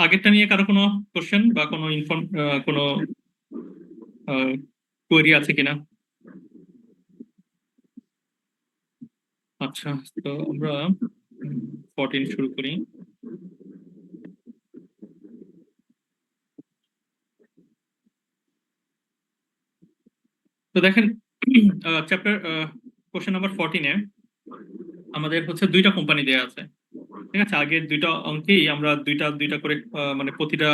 আগেরটা নিয়ে কারো কোনো কোশ্চেন বা কোনো কোনো কোয়েরি আছে কিনা? আচ্ছা, তো আমরা 14 শুরু করি। তো দেখেন, চ্যাপ্টার কোশ্চেন নাম্বার 14-এ আমাদের হচ্ছে দুইটা কোম্পানি দেয়া আছে। ঠিক আছে, আগের দুইটা অঙ্কেই আমরা দুইটা দুইটা করে মানে প্রতিটা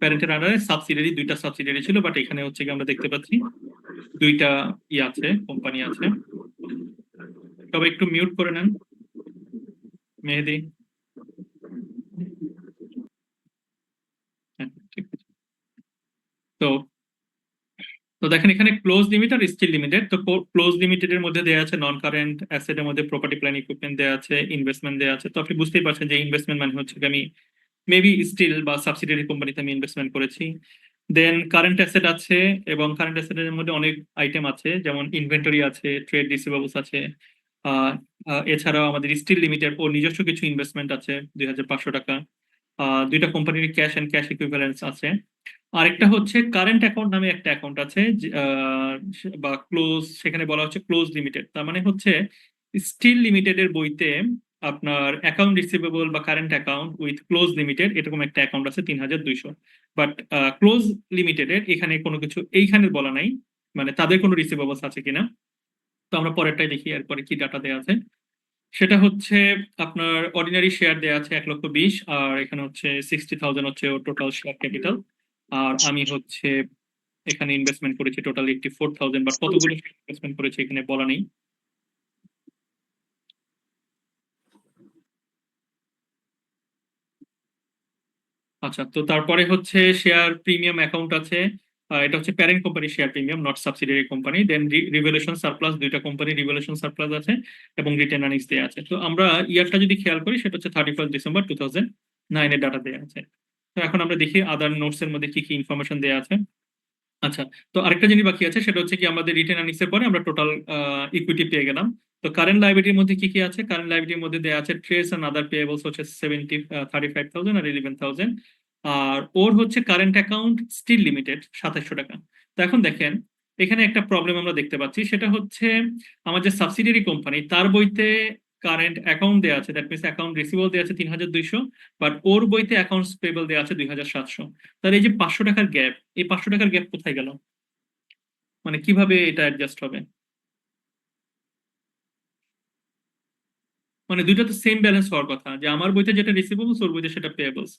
প্যারেন্টের আন্ডারে সাবসিডিয়ারি দুইটা সাবসিডিয়ারি ছিল, বাট এখানে হচ্ছে কি আমরা দেখতে পাচ্ছি দুইটা আছে, কোম্পানি আছে। তবে একটু মিউট করে নেন মেহেদি। হ্যাঁ, ঠিক আছে। তো তো দেখেন, এখানে ক্লোজ লিমিট আর স্টিল লিমিটেড। তো ক্লোজ লিমিটেড এর মধ্যে দেওয়া আছে নন কারেন্ট অ্যাসেট এর মধ্যে প্রপার্টি প্ল্যান ইকুইপমেন্ট দেওয়া আছে, ইনভেস্টমেন্ট দেওয়া আছে। তো আপনি বুঝতেই পারছেন যে ইনভেস্টমেন্ট মানে হচ্ছে কি আমি মেবি স্টিল বা সাবসিডিয়ারি কোম্পানিতে আমি ইনভেস্টমেন্ট করেছি। দেন কারেন্ট অ্যাসেট আছে, এবং কারেন্ট অ্যাসেটের মধ্যে অনেক আইটেম আছে, যেমন ইনভেন্টরি আছে, ট্রেড রিসিভেবলস আছে। আহ এছাড়াও আমাদের স্টিল লিমিটেড ও নিজস্ব কিছু ইনভেস্টমেন্ট আছে 2,500 টাকা। দুইটা কোম্পানির ক্যাশ এন্ড ক্যাশ ইকুইভ্যালেন্স আছে। আরেকটা হচ্ছে কারেন্ট অ্যাকাউন্ট নামে একটা অ্যাকাউন্ট আছে, বা ক্লোজ, সেখানে বলা হচ্ছে ক্লোজ লিমিটেড। তার মানে হচ্ছে স্টিল লিমিটেড এর বইতে আপনার অ্যাকাউন্ট রিসিভেবল বা current account with close limited এরকম একটা অ্যাকাউন্ট আছে 3,200। বাট ক্লোজ লিমিটেডের এখানে কোনো কিছু এইখানে বলা নাই, মানে তাদের কোনো রিসিভেবলস আছে কিনা। তো আমরা পরেরটাই দেখি এরপরে কি ডাটা দেওয়া আছে। সেটা হচ্ছে আপনার অর্ডিনারি শেয়ার দেওয়া আছে 1,20,000, আর এখানে হচ্ছে 60,000 হচ্ছে ওর টোটাল শেয়ার ক্যাপিটাল। আর আমি হচ্ছে এখানে ইনভেস্টমেন্ট করেছি টোটাল 84,000, বা কতগুলো ইনভেস্টমেন্ট করেছি এখানে বলা নেই। আচ্ছা, তো তারপরে হচ্ছে শেয়ার প্রিমিয়াম অ্যাকাউন্ট আছে। এটা হচ্ছে parent company share premium, not subsidiary company. Then revaluation surplus, দুইটা কোম্পানি রিভ্যালুয়েশন সারপ্লাস আছে, এবং রিটেন আর্নিংস দেওয়া আছে। তো আমরা ইয়ারটা যদি খেয়াল করি, সেটা হচ্ছে 31 ডিসেম্বর 2009 এর ডাটা দেওয়া আছে। তো এখন আমরা দেখি আদার নোটস এর মধ্যে কি কি ইনফরমেশন দেওয়া আছে। আচ্ছা, তো আরেকটা জিনিস বাকি আছে, সেটা হচ্ছে কি আমাদের রিটেন আর্নিংস এর পরে আমরা টোটাল ইকুইটি পেয়ে গেলাম। তো কারেন্ট লাইবিলিটির মধ্যে কি কি আছে? কারেন্ট লাইবিলিটির মধ্যে দেওয়া আছে ট্রেস এন্ড আদার পেয়েবলস হচ্ছে 35,000 আর 11,000। আর ওর হচ্ছে কারেন্ট অ্যাকাউন্ট স্টিল লিমিটেড 2,700 টাকা। তো এখন দেখেন, এখানে একটা প্রবলেম আমরা দেখতে পাচ্ছি, সেটা হচ্ছে আমার যে সাবসিডিয়ারি কোম্পানি তার বইতে কারেন্ট অ্যাকাউন্ট দেওয়া আছে, দ্যাট মিনস অ্যাকাউন্ট রিসিভেবল দেওয়া আছে 3,200, বাট ওর বইতে অ্যাকাউন্টস পেবল দেওয়া আছে 2,700। তাহলে এই যে 500 টাকার গ্যাপ, এই 500 টাকার গ্যাপ কোথায় গেল? মানে কিভাবে এটা অ্যাডজাস্ট হবে? মানে দুইটা তো সেম ব্যালেন্স হওয়ার কথা, যে আমার বইতে যেটা রিসিভেবলস ওর বইতে সেটা পেয়েবলস।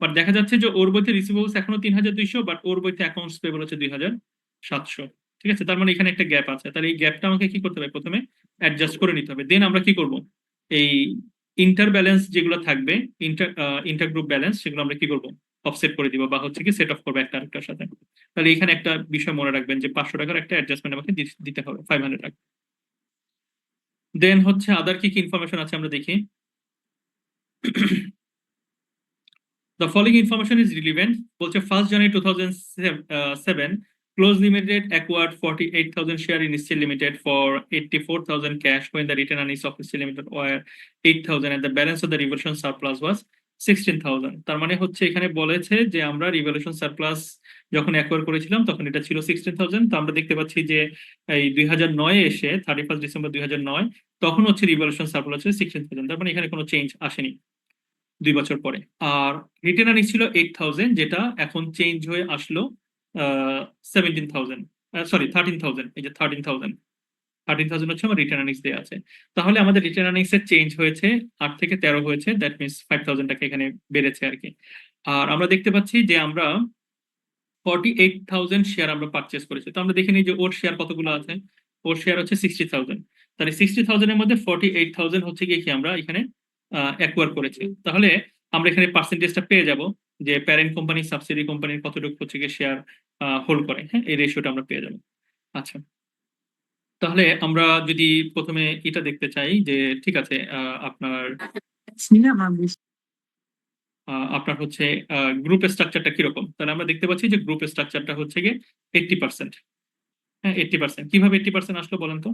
বাট দেখা যাচ্ছে যে ওর বইতে রিসিভেবলস এখনো 3,200, বাট ওর বইতে অ্যাকাউন্টস পেবল হচ্ছে 2,700। ঠিক আছে, তার মানে এখানে একটা গ্যাপ আছে। তাহলে এই গ্যাপটা আমাকে কি করতে হবে? প্রথমে অ্যাডজাস্ট করে নিতে হবে। দেন আমরা কি করব? এই ইন্টার ব্যালেন্স যেগুলো থাকবে, ইন্টার ইন্টার গ্রুপ ব্যালেন্স, সেগুলো আমরা কি করব? অফসেট করে দিব, বা হচ্ছে কি সেট অফ করবো একটা আরেকটার সাথে। তাহলে এখানে একটা বিষয় মনে রাখবেন যে 500 টাকার একটা অ্যাডজাস্টমেন্ট আমাকে দিতে হবে, 500 টাকা। দেন হচ্ছে আদার কি কি ইনফরমেশন আছে আমরা দেখি। The following information is relevant. বলছে 1st January 2007, Close Limited acquired 48,000 share in Steel Limited for 84,000 cash, when the return earnings of Steel Limited were 8,000 and the balance of the revaluation surplus was 16,000। তার মানে হচ্ছে এখানে বলেছে যে আমরা revaluation surplus যখন acquire করেছিলাম তখন এটা ছিল 16,000। তো আমরা দেখতে পাচ্ছি যে এই 2009-এ এসে 31 ডিসেম্বর 2009 তখন হচ্ছে রিভ্যালুয়েশন সারপ্লাস হচ্ছে 16,000। তার মানে এখানে কোনো চেঞ্জ আসেনি 2 বছর পরে। আর রিটেন আর্নিংস ছিল 8,000, যেটা এখন চেঞ্জ হয়ে আসলো 17,000, সরি 13,000। এই যে 13,000 হচ্ছে আমার রিটেন আর্নিংস দেওয়া আছে। তাহলে আমাদের রিটেন আর্নিংস এর চেঞ্জ হয়েছে, 8 থেকে 13 হয়েছে, দ্যাট মিনস 5,000 টাকা এখানে বেড়েছে আর কি। আর আমরা দেখতে পাচ্ছি যে আমরা 48,000 শেয়ার আমরা পারচেস করেছি। তো আমরা দেখে নিই যে ওর শেয়ার কতগুলো আছে। ওর শেয়ার হচ্ছে 60,000। তাহলে 60,000 এর মধ্যে 48,000 হচ্ছে গিয়ে কি আমরা এখানে অ্যাকোয়ার করেছি। তাহলে আমরা এখানে পার্সেন্টেজটা পেয়ে যাব, যে প্যারেন্ট কোম্পানি সাবসিডি কোম্পানির কতটুকু হচ্ছে গিয়ে শেয়ার হোল্ড করে। হ্যাঁ, এই রেশিওটা আমরা পেয়ে যাবো। আচ্ছা, তাহলে আমরা যদি প্রথমে এটা দেখতে চাই যে ঠিক আছে, আপনার আপনার হচ্ছে গ্রুপ স্ট্রাকচারটা কিরকম, তাহলে আমরা দেখতে পাচ্ছি যে গ্রুপ স্ট্রাকচারটা হচ্ছে গিয়ে 80%। হ্যাঁ, 80%। কিভাবে 80% আসলো বলেন তো?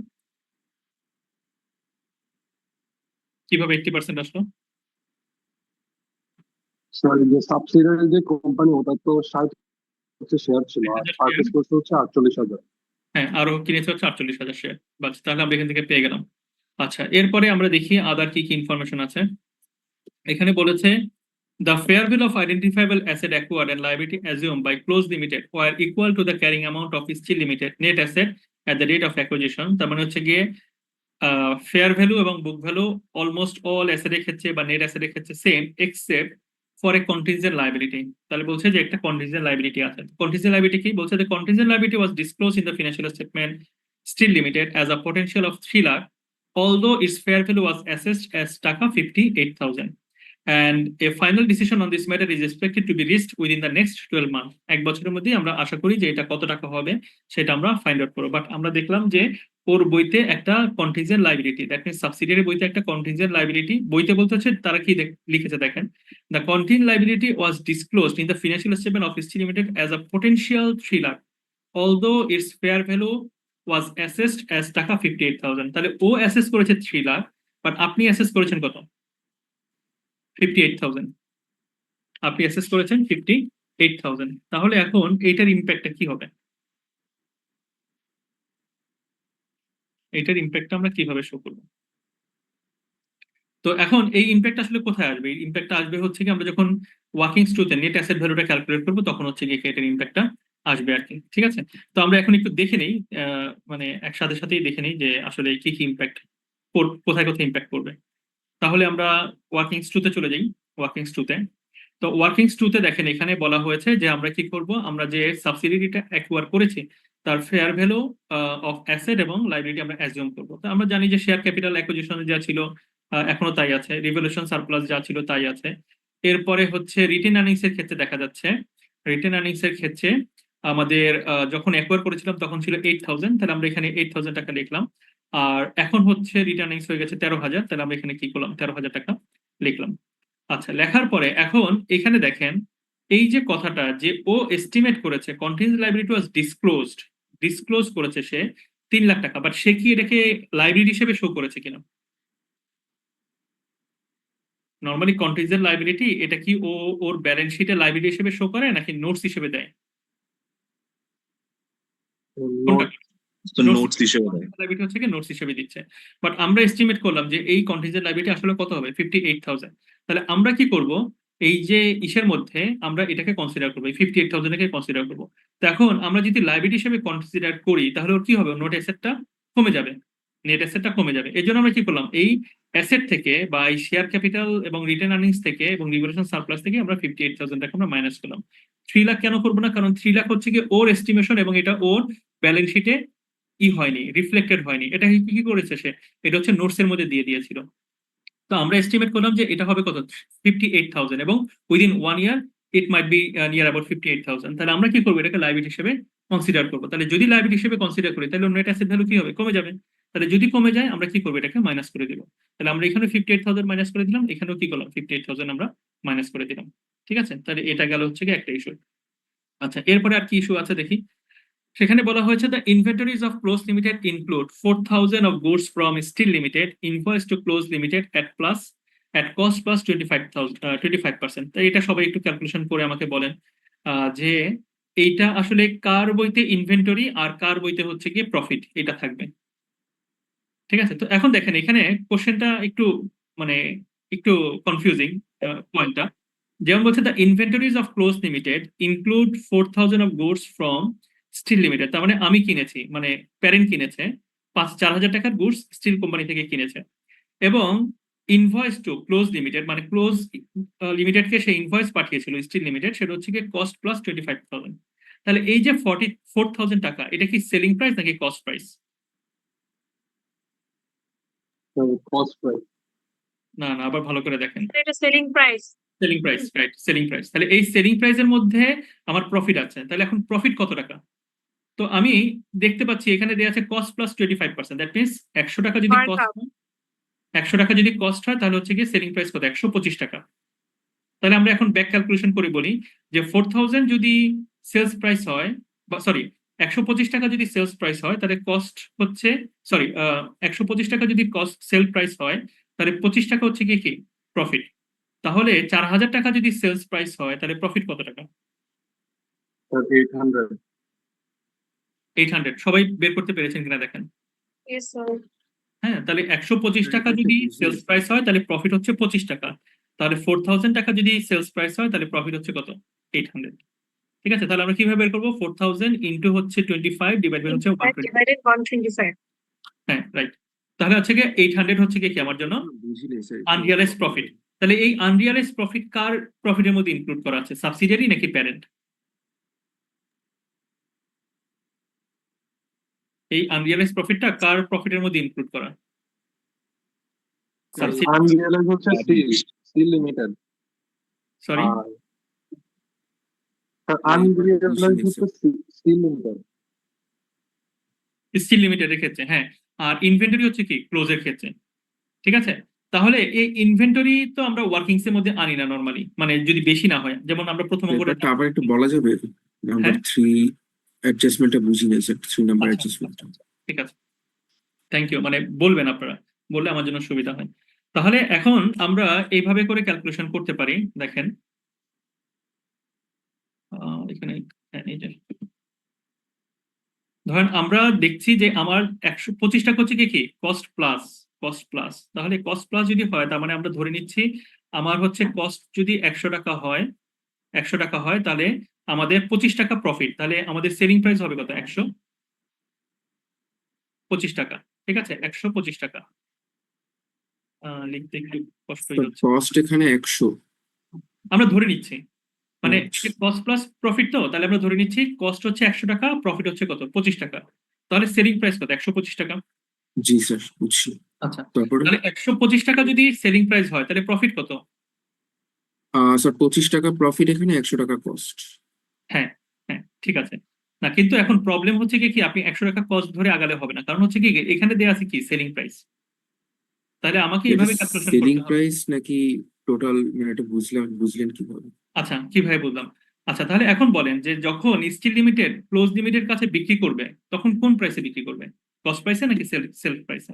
কিভাবে 80% আসলো? সরি, যে সাবসিডিয়ারি যে কোম্পানি, ওটা তো 60 হচ্ছে শেয়ার ছিল, আর 1000 শেয়ার। পারচেস করছে হচ্ছে 48,000। হ্যাঁ, আরো কিনেছে হচ্ছে 48,000 শেয়ার। বাস, তাহলে আমরা এখান থেকে পেয়ে গেলাম। আচ্ছা, এরপরে আমরা দেখি আদার কি কি ইনফরমেশন আছে। এখানে বলেছে the fair value of identifiable asset acquired and liability assumed by close limited were equal to the carrying amount of steel limited net asset at the date of acquisition। তার মানে হচ্ছে গিয়ে ফেয়ার ভ্যালু এবং book value almost all অ্যাসেটের ক্ষেত্রে বা net অ্যাসেটের ক্ষেত্রে same, except for a contingent liability. তাহলে বলছে যে একটা কন্টিনজেন্ট লাইবিলিটি আছে। কন্টিনজেন্ট লাইবিলিটি কি বলছে? যে contingent liability was disclose in the financial statement Steel Limited as a potential of 3 lakh, although its fair value was assessed as টাকা 58,000, and a final decision on this matter is expected to be reached within the next 12 months। এক বছরের মধ্যেই আমরা আশা করি যে এটা কত টাকা হবে সেটা আমরা ফাইন্ড আউট করবো। বাট আমরা দেখলাম যে ওর বইতে একটা contingent liability, that means subsidiary বইতে একটা কন্টিনজেন্ট লাইবিলিটি, বইতে বলতে হচ্ছে তারা কি লিখেছে দেখেন, the contingent liability was disclosed in the financial statement of Steel Limited as a potential 3 lakh, although its fair value was assessed as taka 58,000। তাহলে ও অ্যাসেস করেছে 3 লাখ, বাট আপনি অ্যাসেস করেছেন কত? 58,000। আপনি অ্যাসেস করেছেন 58,000। তাহলে এখন এইটার ইম্প্যাক্টটা কি হবে? এইটার ইম্প্যাক্টটা আমরা কিভাবে শো করবো? তো এখন এই ইম্প্যাক্ট আসলে কোথায় আসবে? এই ইম্প্যাক্টটা আসবে হচ্ছে কি আমরা যখন ওয়ার্কিং স্টুতে নেট অ্যাসেট ভ্যালুটা ক্যালকুলেট করবো, তখন হচ্ছে কি এটার ইম্প্যাক্টটা আসবে আর কি। ঠিক আছে, তো আমরা এখন একটু দেখে নেই, মানে একসাথে সাথেই দেখে নেই যে আসলে কি কি ইম্প্যাক্ট, কোথায় কোথায় ইম্প্যাক্ট করবে। তাহলে আমরা ওয়ার্কিং স্টুতে চলে যাই। ওয়ার্কিং স্টুতে, তো ওয়ার্কিং স্টুতে দেখেন এখানে বলা হয়েছে যে আমরা কি করব, আমরা যে সাবসিডিটা অ্যাকোয়ার করেছি তার ফেয়ার ভ্যালু অফ অ্যাসেট এবং লাইবিলিটি আমরা অ্যাজিউম করব। তো আমরা জানি যে শেয়ার ক্যাপিটাল অ্যাকুইজিশনে যা ছিল এখনো তাই আছে, রিভ্যালুয়েশন সারপ্লাস যা ছিল তাই আছে। এরপরে হচ্ছে রিটেন আর্নিংস এর ক্ষেত্রে দেখা যাচ্ছে, রিটেন আর্নিংস এর ক্ষেত্রে আমাদের যখন অ্যাকোয়ার করেছিলাম তখন ছিল 8,000, তাহলে আমরা এখানে 8,000 টাকা লিখলাম। আর এখন হচ্ছে রিটেন আর্নিংস হয়ে গেছে 13,000, তাহলে আমরা এখানে কি করলাম, 13,000 টাকা লিখলাম। আচ্ছা, লেখার পরে এখন এখানে দেখেন এই যে কথাটা যে ও এস্টিমেট করেছে contingent liability was disclosed, disclose করেছে সে 3 লাখ টাকা, বাট সে কি এটাকে লাইবিলিটি হিসেবে শো করেছে কিনা? নর্মালি কন্টিনজেন্ট লাইবিলিটি এটা কি ও ওর ব্যালেন্স শিটে লাইবিলিটি হিসেবে শো করে নাকি নোটস হিসেবে দেয়? কোনটা? নোটস হিসেবে দেয়। লাইবিলিটি হচ্ছে কি নোটস হিসেবে দিচ্ছে। বাট আমরা এস্টিমেট করলাম যে এই কন্টিনজেন্ট লাইবিলিটি আসলে কত হবে, 58,000। তাহলে আমরা কি করব, এই যে ইসের মধ্যে আমরা এটাকে কনসিডার করবো, এই 58,000 কে কনসিডার করবো। তো এখন আমরা যদি লাইবিলিটি হিসেবে কনসিডার করি তাহলে ওর কি হবে, নোট অ্যাসেটটা কমে যাবে, নেট অ্যাসেটটা কমে যাবে। এই জন্য আমরা কি করলাম, এই অ্যাসেট থেকে বা এই শেয়ার ক্যাপিটাল এবং রিটার্ন আর্নিংস থেকে এবং রিভ্যালুয়েশন সারপ্লাস থেকে আমরা 58,000 টাকা আমরা মাইনাস করলাম। 3 লাখ কেন করবো না? কারণ 3 লাখ হচ্ছে কি ওর এস্টিমেশন এবং এটা ওর ব্যালেন্স শিটে হয়নি, রিফ্লেক্টেড হয়নি। এটা কি কি করেছে সে, এটা হচ্ছে নোটস এর মধ্যে দিয়ে দিয়েছিল। তো আমরা এস্টিমেট করলাম যে এটা হবে কত, 58,000, এবং within 1 year it might be near about 58,000। তাহলে আমরা কি করবো, এটাকে লাইবিলিটি হিসেবে কনসিডার করবো। তাহলে যদি লাইবিলিটি হিসেবে কনসিডার করি তাহলে নেট অ্যাসেট ভ্যালু কি হবে, কমে যাবে। তাহলে যদি কমে যায় আমরা কি করবো, এটাকে মাইনাস করে দিব। তাহলে আমরা এখানে 58,000 মাইনাস করে দিলাম, এখানেও কি করলাম, 58,000 আমরা মাইনাস করে দিলাম। ঠিক আছে, তাহলে এটা গেল হচ্ছে কি একটা ইস্যু। আচ্ছা, এরপরে আর কি ইস্যু আছে দেখি। সেখানে বলা হয়েছে the inventories of Close Limited include 4,000 of goods from Steel Limited invoice to Close Limited at cost plus 25%। তাই এটা সবাই একটু ক্যালকুলেশন করে আমাকে বলেন যে এইটা আসলে কার বইতে ইনভেন্টরি আর কার বইতে হচ্ছে গিয়ে প্রফিট, এটা থাকবে। ঠিক আছে, তো এখন দেখেন এখানে কোশ্চেনটা একটু মানে একটু কনফিউজিং পয়েন্টটা। যেমন বলছে the inventories of Close Limited include 4,000 of goods from Steel Limited. তার মানে আমি কিনেছি, মানে প্যারেন্ট কিনেছে 4,000 টাকার গুডস স্টিল কোম্পানি থেকে কিনেছে, এবং ইনভয়েস টু ক্লোজ লিমিটেড, মানে ক্লোজ লিমিটেডকে সে ইনভয়েস পাঠিয়েছিল স্টিল লিমিটেড, সেটা হচ্ছে গিয়ে কস্ট প্লাস 25,000। তাহলে এই যে 44,000 টাকা, এটা কি সেলিং প্রাইস নাকি কস্ট প্রাইস? Cost price. না না, আবার ভালো করে দেখেন, এটা selling price. Selling price, right, selling price. তাহলে এই সেলিং প্রাইসের মধ্যে আমার প্রফিট আছে, তাহলে এখন প্রফিট কত টাকা? তো আমি দেখতে পাচ্ছি এখানে দেওয়া আছে কস্ট প্লাস 25%, দ্যাট মিনস 100 টাকা যদি Per কস্ট cup। হয়, 100 টাকা যদি কস্ট হয় তাহলে হচ্ছে গিয়ে সেলিং প্রাইস কত, 125 টাকা। তাহলে আমরা এখন ব্যাক ক্যালকুলেশন করে বলি যে 4,000 যদি সেলস প্রাইস হয়, বা সরি 125 টাকা যদি সেলস প্রাইস হয় তাহলে কস্ট হচ্ছে, সরি 125 টাকা যদি কস্ট সেল প্রাইস হয় তাহলে 25 টাকা হচ্ছে কি কি প্রফিট। তাহলে 4,000 টাকা যদি সেলস প্রাইস হয় তাহলে প্রফিট কত টাকা? স্যার 800। 800। সবাই বের করতে পেরেছেন কিনা দেখেন। Yes, sir. হ্যাঁ, তাহলে 125 টাকা যদি সেলস প্রাইস হয় তাহলে প্রফিট হচ্ছে 25 টাকা। তাহলে 4000 টাকা যদি সেলস প্রাইস হয় তাহলে প্রফিট হচ্ছে কত? 800। ঠিক আছে, তাহলে আমরা কিভাবে বের করবো? 4000 ইন্টু হচ্ছে 25 ডিভাইড বাই হচ্ছে 120। Divided 125. হ্যাঁ, রাইট। তাহলে হচ্ছে কি 800 হচ্ছে কি আমার জন্য আনরিয়ালাইজড প্রফিট। তাহলে এই আনরিয়ালাইজড প্রফিট কার প্রফিটের মধ্যে ইনক্লুড করা আছে, সাবসিডিয়ারি নাকি প্যারেন্ট? এই আনরিয়ালাইজড প্রফিটটা কার প্রফিটের মধ্যে ইনক্লুড করা? সাবসিডি, আনরিয়েলাইজ হচ্ছে স্টিল লিমিটেড। সরি, আর আনরিয়েলাইজ হচ্ছে স্টিল লিমিটেড। স্টিল লিমিটেডের ক্ষেত্রে, হ্যাঁ। আর ইনভেন্টরি হচ্ছে কি ক্লোজের ক্ষেত্রে। ঠিক আছে, তাহলে এই ইনভেন্টরি তো আমরা ওয়ার্কিংস এর মধ্যে আনি না নরমালি, মানে যদি বেশি না হয়, যেমন আমরা প্রথম করে। ব্যাপারটা আবার একটু বলা যাবে? নাম্বার হ্যাঁ। 3 অ্যাডজাস্টমেন্টটা বুঝি না স্যার, 3 নাম্বার আচ্ছা, অ্যাডজাস্টমেন্টটা। ঠিক আছে, থ্যাংক ইউ। মানে বলবেন আপনারা, বললে আমার জন্য সুবিধা হয়। তাহলে এখন আমরা এইভাবে করে ক্যালকুলেশন করতে পারি। দেখেন এখানে, হ্যাঁ, এই যে ধরেন আমরা দেখছি যে আমার 125 টাকা হচ্ছে কি কস্ট প্লাস, তাহলে কস্ট প্লাস যদি হয় তার মানে আমরা ধরে নিচ্ছি আমার হচ্ছে কস্ট যদি 100 টাকা হয়, 100 টাকা হয় তাহলে আমাদের 25 টাকা প্রফিট, তাহলে আমাদের সেলিং প্রাইস হবে কত? 125 টাকা। ঠিক আছে, 125 টাকা। লিখতে একটু কষ্ট হয়ে যাচ্ছে। কস্ট এখানে 100, আমরা ধরে নিচ্ছি, মানে আচ্ছা। কস্ট প্লাস প্রফিট, তো তাহলে আমরা ধরে নিচ্ছি কস্ট হচ্ছে 100 টাকা, প্রফিট হচ্ছে কত? 25 টাকা। তাহলে সেলিং প্রাইস কত? 125 টাকা। জি স্যার, বুঝছি। আচ্ছা, তারপরে তাহলে 125 টাকা যদি সেলিং প্রাইস হয় তাহলে প্রফিট কত? স্যার 25 টাকা প্রফিট, এখানে 100 টাকা কস্ট। হ্যাঁ, হ্যাঁ, ঠিক আছে। না, কিন্তু এখন প্রবলেম হচ্ছে কি আপনি 100 টাকা কস্ট ধরে আগালে হবে না, কারণ হচ্ছে কি এখানে দেয়া আছে কি সেলিং প্রাইস। তাহলে আমাকে এটা এইভাবে ক্যালকুলেশন সেলিং করতে হবে। প্রাইস নাকি টোটাল, মানে এটা বুঝলেন কিভাবে? আচ্ছা, কিভাবে বললাম? আচ্ছা, তাহলে এখন বলেন যে যখন স্টিল লিমিটেড ক্লোজ লিমিটেড কাছে বিক্রি করবে তখন কোন প্রাইসে বিক্রি করবে? কস্ট প্রাইসে নাকি সেল প্রাইসে?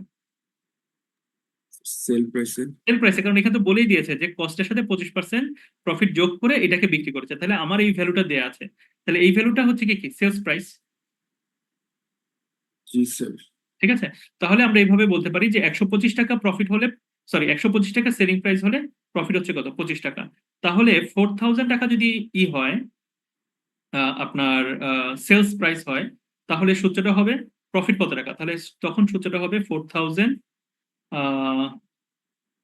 সেল প্রাইসে। সেল প্রাইসে, কারণ এখানে তো বলেই দিয়েছে যে কস্টের সাথে 25% প্রফিট যোগ করে এটাকে বিক্রি করেছে, তাহলে আমার এই ভ্যালুটা দেয়া আছে, তাহলে এই ভ্যালুটা হচ্ছে কি সেলস প্রাইস। জি স্যার। ঠিক আছে, তাহলে আমরা এইভাবে বলতে পারি যে 125 টাকা প্রফিট হলে, সরি 125 টাকা সেলিং প্রাইস হলে প্রফিট হচ্ছে কত? 25 টাকা। তাহলে 4000 টাকা যদি হয় আপনার সেলস প্রাইস হয়, তাহলে সূত্রটা হবে প্রফিট কত টাকা, তাহলে তখন সূত্রটা হবে 4000।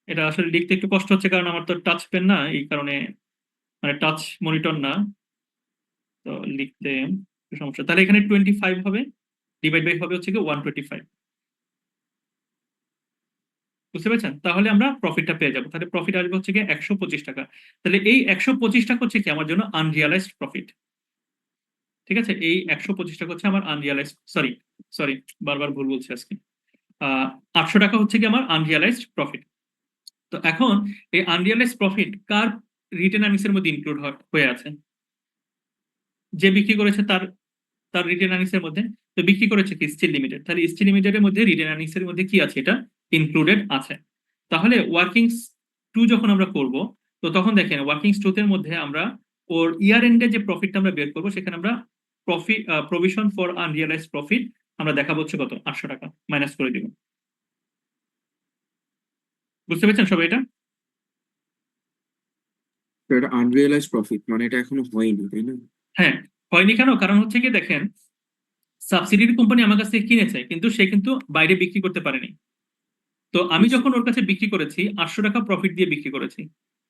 এটা আসলে লিখতে একটু কষ্ট হচ্ছে কারণ আমার তো টাচ পেন না, এই কারণে, মানে টাচ মনিটর না, তো লিখতে একটু সমস্যা। তাহলে এখানে 25 হবে, ডিভাইড বাই হবে হচ্ছে কি 125। বুঝতে পেরেছেন? তাহলে আমরা প্রফিটটা পেয়ে যাবো। তাহলে প্রফিট আসবে হচ্ছে কি 125 টাকা। তাহলে এই 125 টাকা হচ্ছে কি আমার জন্য আনরিয়ালাইজড প্রফিট। ঠিক আছে, এই 125 টাকা হচ্ছে আমার আনরিয়ালাইজড, সরি সরি বারবার ভুল বলছি আজকে। 800 টাকা হচ্ছে কি আমার আনরিয়ালাইজড প্রফিট। তো এখন এই আনরিয়ালাইজড প্রফিট কার রিটেন আর্নিংস এর মধ্যে ইনক্লুড হয়ে আছে? যে বিক্রি করেছে তার তার রিটেন আর্নিংস এর মধ্যে। তো বিক্রি করেছে কি স্টিল লিমিটেড, তাহলে স্টিল লিমিটেডের মধ্যে রিটেন আর্নিংস এর মধ্যে কি আছে? এটা ইনক্লুডেড আছে। তাহলে ওয়ার্কিংস 2 যখন আমরা করব, তো তখন দেখেন ওয়ার্কিংস 2 এর মধ্যে আমরা ওর ইয়ার এন্ডে যে প্রফিটটা আমরা বের করবো সেখানে আমরা profit provision for unrealised profit আমরা দেখাবো হচ্ছে কত? 800 টাকা মাইনাস করে দিব। বুঝতে পেরেছেন সবাই এটা? এটা আনরিয়েলাইজড প্রফিট, মানে এটা এখনো হয়নি, তাই না? হ্যাঁ, হয়নি কেন? কারণ হচ্ছে কি দেখেন, সাবসিডিয়ারি কোম্পানি আমার কাছ থেকে কিনেছে কিন্তু সে কিন্তু বাইরে বিক্রি করতে পারেনি। তো আমি যখন ওর কাছে বিক্রি করেছি 800 টাকা প্রফিট দিয়ে বিক্রি করেছি,